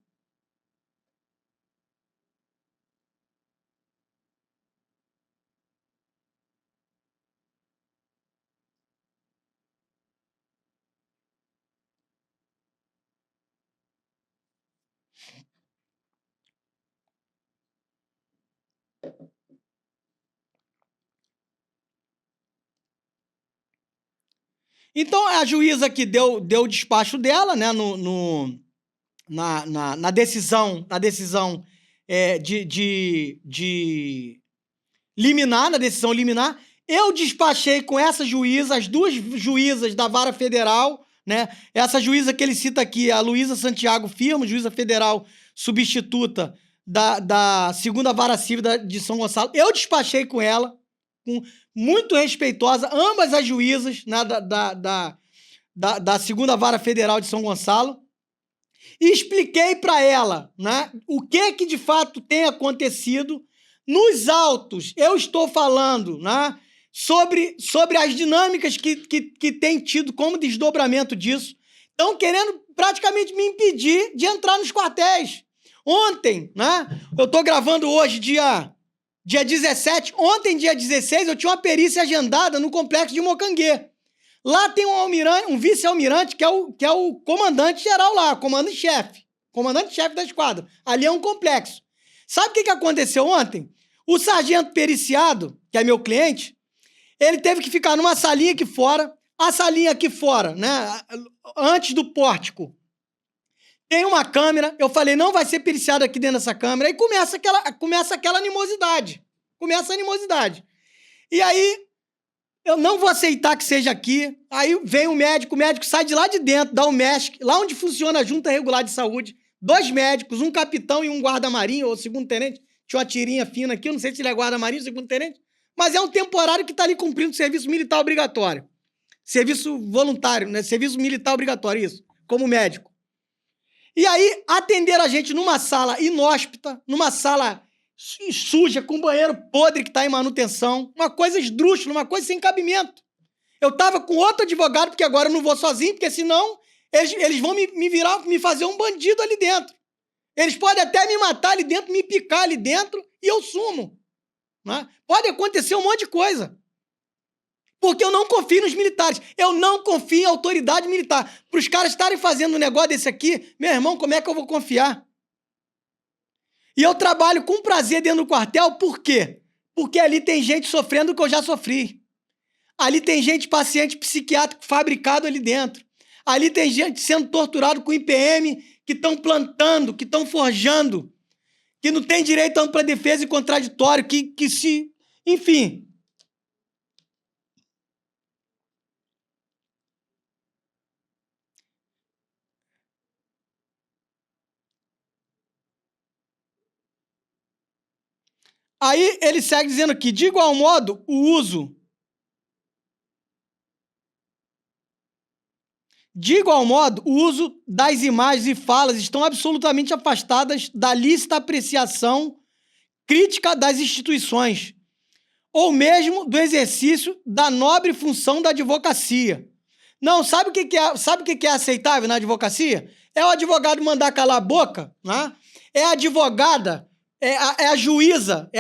Então, a juíza que deu o despacho dela, né, na decisão de liminar, na decisão liminar, eu despachei com essa juíza, as duas juízas da Vara Federal, né? Essa juíza que ele cita aqui, a Luísa Santiago Firmo, juíza federal substituta da segunda Vara Civil de São Gonçalo. Eu despachei com ela, muito respeitosa, ambas as juízas, né, da segunda Vara Federal de São Gonçalo, e expliquei para ela, né, o que de fato tem acontecido. Nos autos, eu estou falando, né, sobre as dinâmicas que tem tido como desdobramento disso. Estão querendo praticamente me impedir de entrar nos quartéis. Ontem, né, eu estou gravando hoje, dia 17, ontem, dia 16, eu tinha uma perícia agendada no complexo de Mocanguê. Lá tem um vice-almirante que é o comandante-geral lá, comandante-chefe da esquadra. Ali é um complexo. Sabe o que aconteceu ontem? O sargento periciado, que é meu cliente, ele teve que ficar numa salinha aqui fora. A salinha aqui fora, né, antes do pórtico, tem uma câmera. Eu falei, não vai ser periciado aqui dentro dessa câmera. Aí começa aquela animosidade. Começa a animosidade. E aí, eu não vou aceitar que seja aqui. Aí vem o médico sai de lá de dentro, dá o MESC, lá onde funciona a Junta Regular de Saúde. 2 médicos, um capitão e um guarda-marinho, ou segundo-tenente. Tinha uma tirinha fina aqui, eu não sei se ele é guarda-marinho ou segundo-tenente, mas é um temporário que está ali cumprindo serviço militar obrigatório. Serviço voluntário, né? Serviço militar obrigatório, isso, como médico. E aí, atenderam a gente numa sala inóspita, numa sala suja, com banheiro podre que está em manutenção, uma coisa esdrúxula, uma coisa sem cabimento. Eu estava com outro advogado, porque agora eu não vou sozinho, porque senão eles vão me fazer um bandido ali dentro. Eles podem até me matar ali dentro, me picar ali dentro e eu sumo. Né? Pode acontecer um monte de coisa. Porque eu não confio nos militares. Eu não confio em autoridade militar. Para os caras estarem fazendo um negócio desse aqui, meu irmão, como é que eu vou confiar? E eu trabalho com prazer dentro do quartel, por quê? Porque ali tem gente sofrendo o que eu já sofri. Ali tem gente, paciente psiquiátrico fabricado ali dentro. Ali tem gente sendo torturado com IPM, que estão plantando, que estão forjando, que não tem direito a ampla defesa e contraditório, que se... Enfim. Aí ele segue dizendo aqui, de igual modo, o uso das imagens e falas estão absolutamente afastadas da lícita apreciação crítica das instituições, ou mesmo do exercício da nobre função da advocacia. Não, sabe o que é aceitável na advocacia? É o advogado mandar calar a boca, né? É a advogada, é a juíza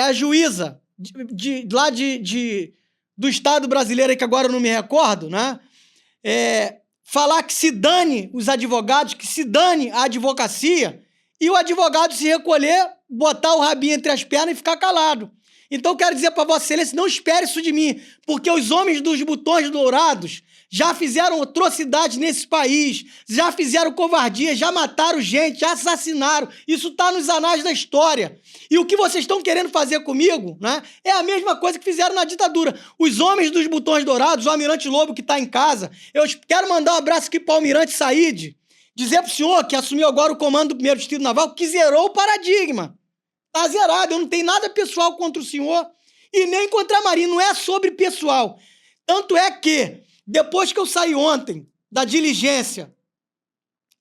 do Estado brasileiro, que agora eu não me recordo, né? Falar que se dane os advogados, que se dane a advocacia, e o advogado se recolher, botar o rabinho entre as pernas e ficar calado. Então, eu quero dizer para Vossa Excelência, não espere isso de mim, porque os homens dos botões dourados já fizeram atrocidades nesse país, já fizeram covardia, já mataram gente, já assassinaram. Isso está nos anais da história. E o que vocês estão querendo fazer comigo, né, é a mesma coisa que fizeram na ditadura. Os homens dos botões dourados, o Almirante Lobo que está em casa, eu quero mandar um abraço aqui para o Almirante Said, dizer para o senhor que assumiu agora o comando do 1º Distrito Naval, que zerou o paradigma. Está zerado, eu não tenho nada pessoal contra o senhor e nem contra a Marinha, não é sobre pessoal. Tanto é que, depois que eu saí ontem da diligência,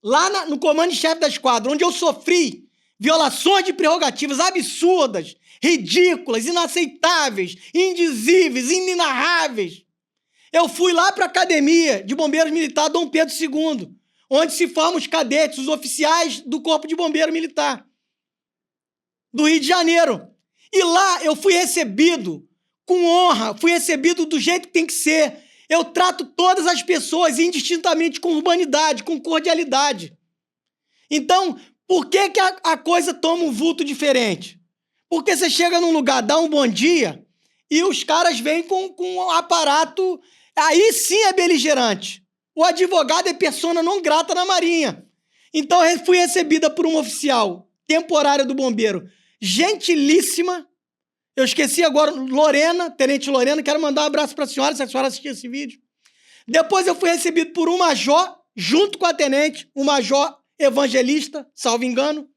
lá no comando-chefe da esquadra, onde eu sofri violações de prerrogativas absurdas, ridículas, inaceitáveis, indizíveis, inenarráveis, eu fui lá para a Academia de Bombeiros Militar Dom Pedro II, onde se formam os cadetes, os oficiais do Corpo de Bombeiro Militar do Rio de Janeiro. E lá eu fui recebido com honra, fui recebido do jeito que tem que ser. Eu trato todas as pessoas indistintamente com urbanidade, com cordialidade. Então, por que a coisa toma um vulto diferente? Porque você chega num lugar, dá um bom dia, e os caras vêm com um aparato, aí sim é beligerante. O advogado é persona não grata na Marinha. Então, eu fui recebida por uma oficial temporária do Bombeiro, gentilíssima. Eu esqueci agora, Lorena, Tenente Lorena, quero mandar um abraço para a senhora, se a senhora assistir esse vídeo. Depois eu fui recebido por um major, junto com a tenente, um major evangelista, salvo engano.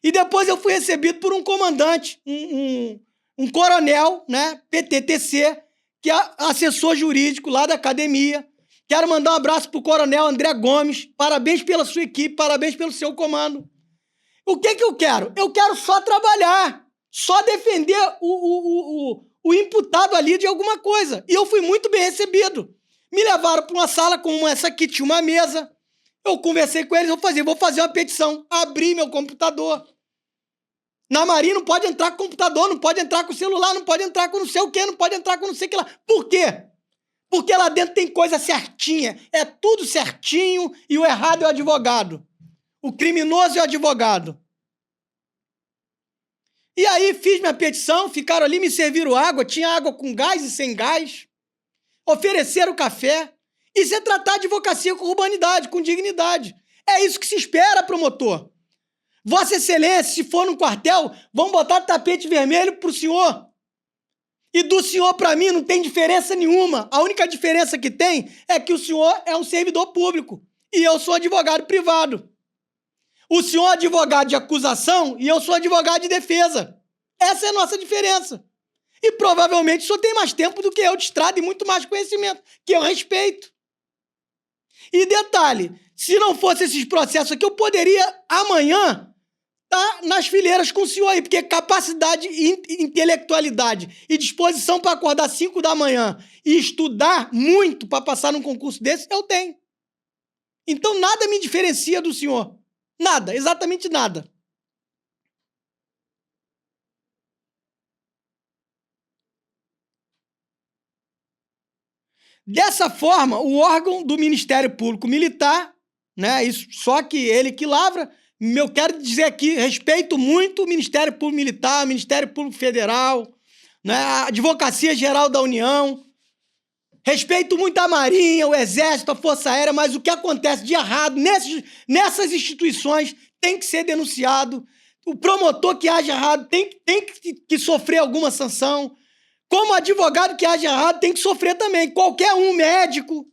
E depois eu fui recebido por um comandante, um coronel, né, PTTC, que é assessor jurídico lá da academia. Quero mandar um abraço para o coronel André Gomes. Parabéns pela sua equipe, parabéns pelo seu comando. O que eu quero? Eu quero só trabalhar, só defender o imputado ali de alguma coisa. E eu fui muito bem recebido. Me levaram para uma sala como essa aqui, tinha uma mesa. Eu conversei com eles, vou fazer uma petição. Abri meu computador. Na Marinha não pode entrar com computador, não pode entrar com celular, não pode entrar com não sei o quê, não pode entrar com não sei o que lá. Por quê? Porque lá dentro tem coisa certinha. É tudo certinho e o errado é o advogado. O criminoso é o advogado. E aí fiz minha petição, ficaram ali, me serviram água, tinha água com gás e sem gás. Ofereceram café. Isso é tratar a advocacia com urbanidade, com dignidade. É isso que se espera, promotor. Vossa Excelência, se for num quartel, vão botar tapete vermelho pro senhor. E do senhor para mim não tem diferença nenhuma. A única diferença que tem é que o senhor é um servidor público e eu sou advogado privado. O senhor é advogado de acusação e eu sou advogado de defesa. Essa é a nossa diferença. E provavelmente o senhor tem mais tempo do que eu de estrada e muito mais conhecimento, que eu respeito. E detalhe, se não fosse esses processos aqui, eu poderia amanhã estar nas fileiras com o senhor aí, porque capacidade, intelectualidade e disposição para acordar às 5 da manhã e estudar muito para passar num concurso desse, eu tenho. Então nada me diferencia do senhor. Nada, exatamente nada. Dessa forma, o órgão do Ministério Público Militar, né, isso, só que ele que lavra, eu quero dizer aqui, respeito muito o Ministério Público Militar, o Ministério Público Federal, né, a Advocacia Geral da União, respeito muito a Marinha, o Exército, a Força Aérea, mas o que acontece de errado nessas instituições tem que ser denunciado. O promotor que age errado tem que sofrer alguma sanção. Como advogado que age errado tem que sofrer também. Qualquer um, médico.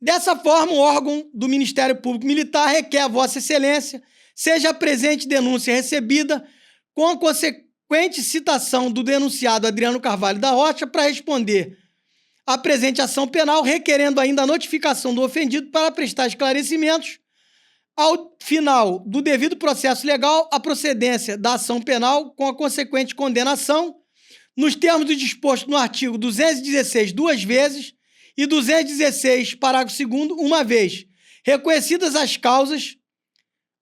Dessa forma, o órgão do Ministério Público Militar requer a Vossa Excelência seja presente denúncia recebida com a consequente citação do denunciado Adriano Carvalho da Rocha para responder à presente ação penal, requerendo ainda a notificação do ofendido para prestar esclarecimentos ao final do devido processo legal, a procedência da ação penal com a consequente condenação, nos termos do disposto no artigo 216, duas vezes, e 216, parágrafo 2º, uma vez. Reconhecidas as causas,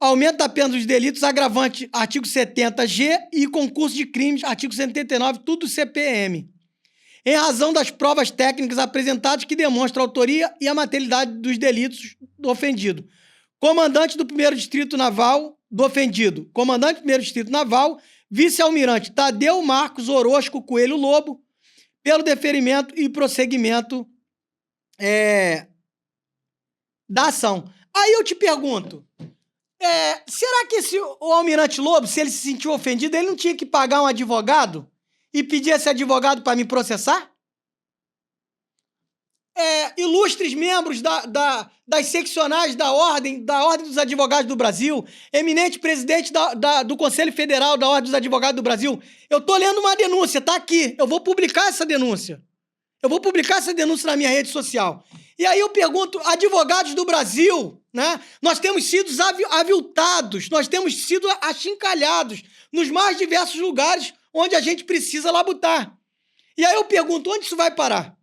aumento da pena dos delitos, agravante, artigo 70G, e concurso de crimes, artigo 189, tudo CPM. Em razão das provas técnicas apresentadas que demonstram a autoria e a materialidade dos delitos do ofendido. Comandante do 1º Distrito Naval do ofendido. Comandante do 1º Distrito Naval, vice-almirante Tadeu Marcos Orozco Coelho Lobo, pelo deferimento e prosseguimento da ação. Aí eu te pergunto, será que o almirante Lobo, se ele se sentiu ofendido, ele não tinha que pagar um advogado e pedir esse advogado para me processar? Ilustres membros das seccionais da Ordem dos Advogados do Brasil, eminente presidente do Conselho Federal da Ordem dos Advogados do Brasil, eu estou lendo uma denúncia, está aqui, eu vou publicar essa denúncia. Eu vou publicar essa denúncia na minha rede social. E aí eu pergunto, advogados do Brasil, né? Nós temos sido aviltados, nós temos sido achincalhados nos mais diversos lugares onde a gente precisa labutar. E aí eu pergunto, onde isso vai parar?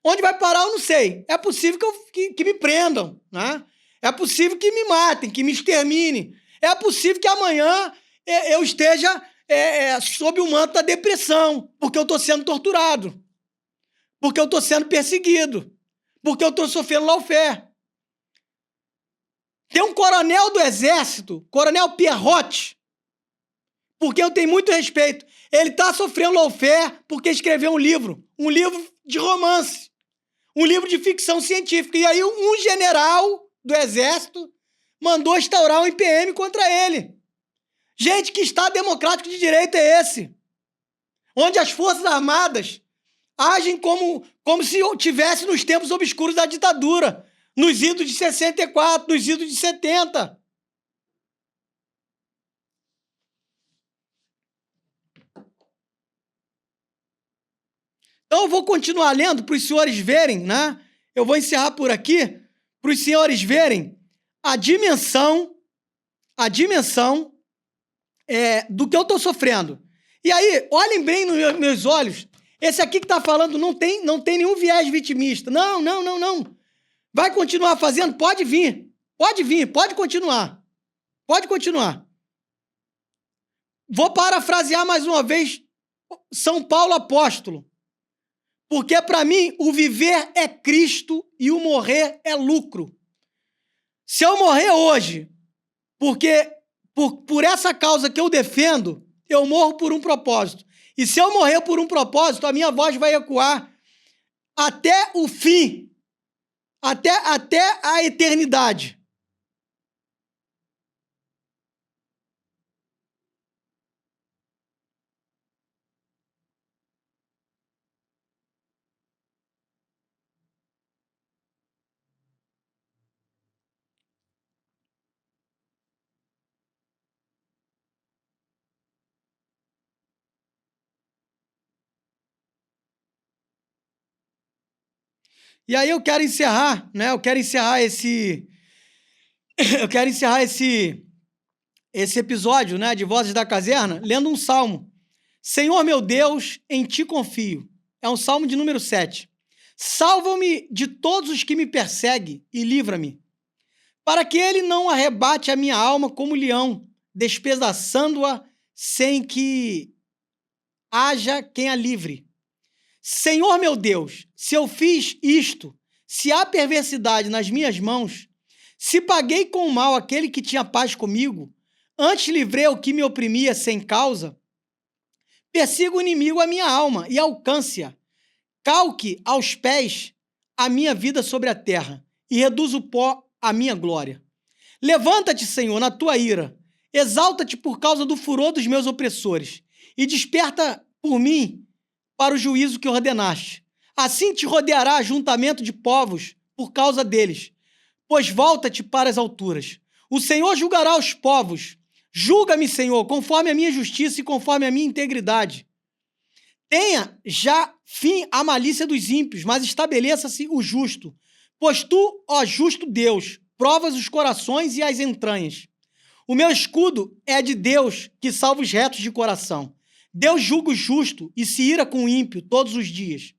Onde vai parar, eu não sei. É possível que me prendam, né? É possível que me matem, que me exterminem. É possível que amanhã eu esteja sob o manto da depressão, porque eu estou sendo torturado, porque eu estou sendo perseguido, porque eu estou sofrendo lawfare. Tem um coronel do Exército, Coronel Pierrotti, porque eu tenho muito respeito. Ele está sofrendo lawfare porque escreveu um livro de romance, um livro de ficção científica. E aí um general do exército mandou instaurar um IPM contra ele. Gente, que Estado democrático de direito é esse? Onde as Forças Armadas agem como se tivesse nos tempos obscuros da ditadura, nos idos de 64, nos idos de 70. Então eu vou continuar lendo para os senhores verem, né? Eu vou encerrar por aqui, para os senhores verem a dimensão do que eu estou sofrendo. E aí, olhem bem nos meus olhos. Esse aqui que está falando não tem nenhum viés vitimista. Não. Vai continuar fazendo? Pode vir, pode continuar. Pode continuar. Vou parafrasear mais uma vez São Paulo apóstolo. Porque para mim o viver é Cristo e o morrer é lucro. Se eu morrer hoje, porque por essa causa que eu defendo, eu morro por um propósito. E se eu morrer por um propósito, a minha voz vai ecoar até o fim, até a eternidade. E aí eu quero encerrar, né? Eu quero encerrar esse episódio, né, de Vozes da Caserna, lendo um salmo. Senhor meu Deus, em ti confio. É um salmo de número 7. Salva-me de todos os que me perseguem e livra-me, para que ele não arrebate a minha alma como leão, despedaçando-a sem que haja quem a livre. Senhor meu Deus, se eu fiz isto, se há perversidade nas minhas mãos, se paguei com o mal aquele que tinha paz comigo, antes livrei o que me oprimia sem causa, persiga o inimigo a minha alma e alcance-a. Calque aos pés a minha vida sobre a terra e reduz o pó à minha glória. Levanta-te, Senhor, na tua ira, exalta-te por causa do furor dos meus opressores e desperta por mim para o juízo que ordenaste. Assim te rodeará ajuntamento de povos por causa deles, pois volta-te para as alturas. O Senhor julgará os povos. Julga-me, Senhor, conforme a minha justiça e conforme a minha integridade. Tenha já fim a malícia dos ímpios, mas estabeleça-se o justo. Pois tu, ó justo Deus, provas os corações e as entranhas. O meu escudo é de Deus, que salva os retos de coração. Deus julga o justo e se ira com o ímpio todos os dias.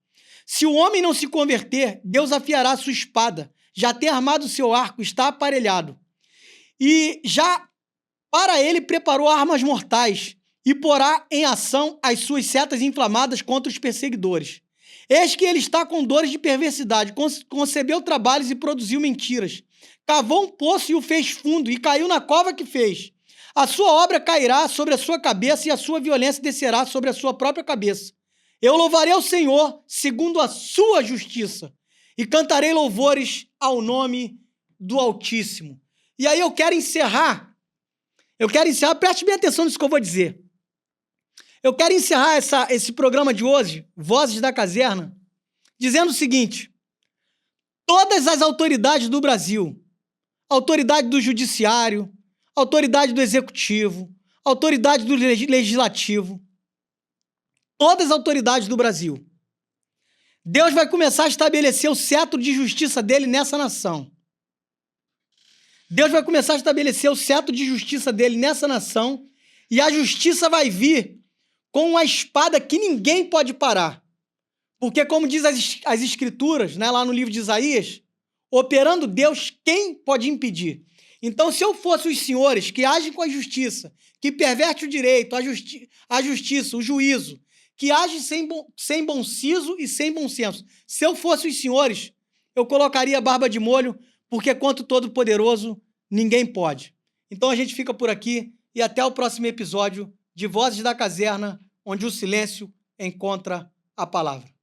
Se o homem não se converter, Deus afiará sua espada. Já tem armado o seu arco, está aparelhado. E já para ele preparou armas mortais e porá em ação as suas setas inflamadas contra os perseguidores. Eis que ele está com dores de perversidade, concebeu trabalhos e produziu mentiras. Cavou um poço e o fez fundo, e caiu na cova que fez. A sua obra cairá sobre a sua cabeça e a sua violência descerá sobre a sua própria cabeça. Eu louvarei ao Senhor segundo a sua justiça e cantarei louvores ao nome do Altíssimo. E aí eu quero encerrar, preste bem atenção nisso que eu vou dizer. Eu quero encerrar esse programa de hoje, Vozes da Caserna, dizendo o seguinte: todas as autoridades do Brasil, autoridade do judiciário, autoridade do executivo, autoridade do legislativo, todas as autoridades do Brasil, Deus vai começar a estabelecer o cetro de justiça dele nessa nação. Deus vai começar a estabelecer o cetro de justiça dele nessa nação e a justiça vai vir com uma espada que ninguém pode parar. Porque, como diz as escrituras, né, lá no livro de Isaías, operando Deus, quem pode impedir? Então, se eu fosse os senhores que agem com a justiça, que perverte o direito, a justiça, o juízo, que agem sem bom siso e sem bom senso, se eu fosse os senhores, eu colocaria a barba de molho, porque contra o Todo-Poderoso, ninguém pode. Então, a gente fica por aqui e até o próximo episódio de Vozes da Caserna, onde o silêncio encontra a palavra.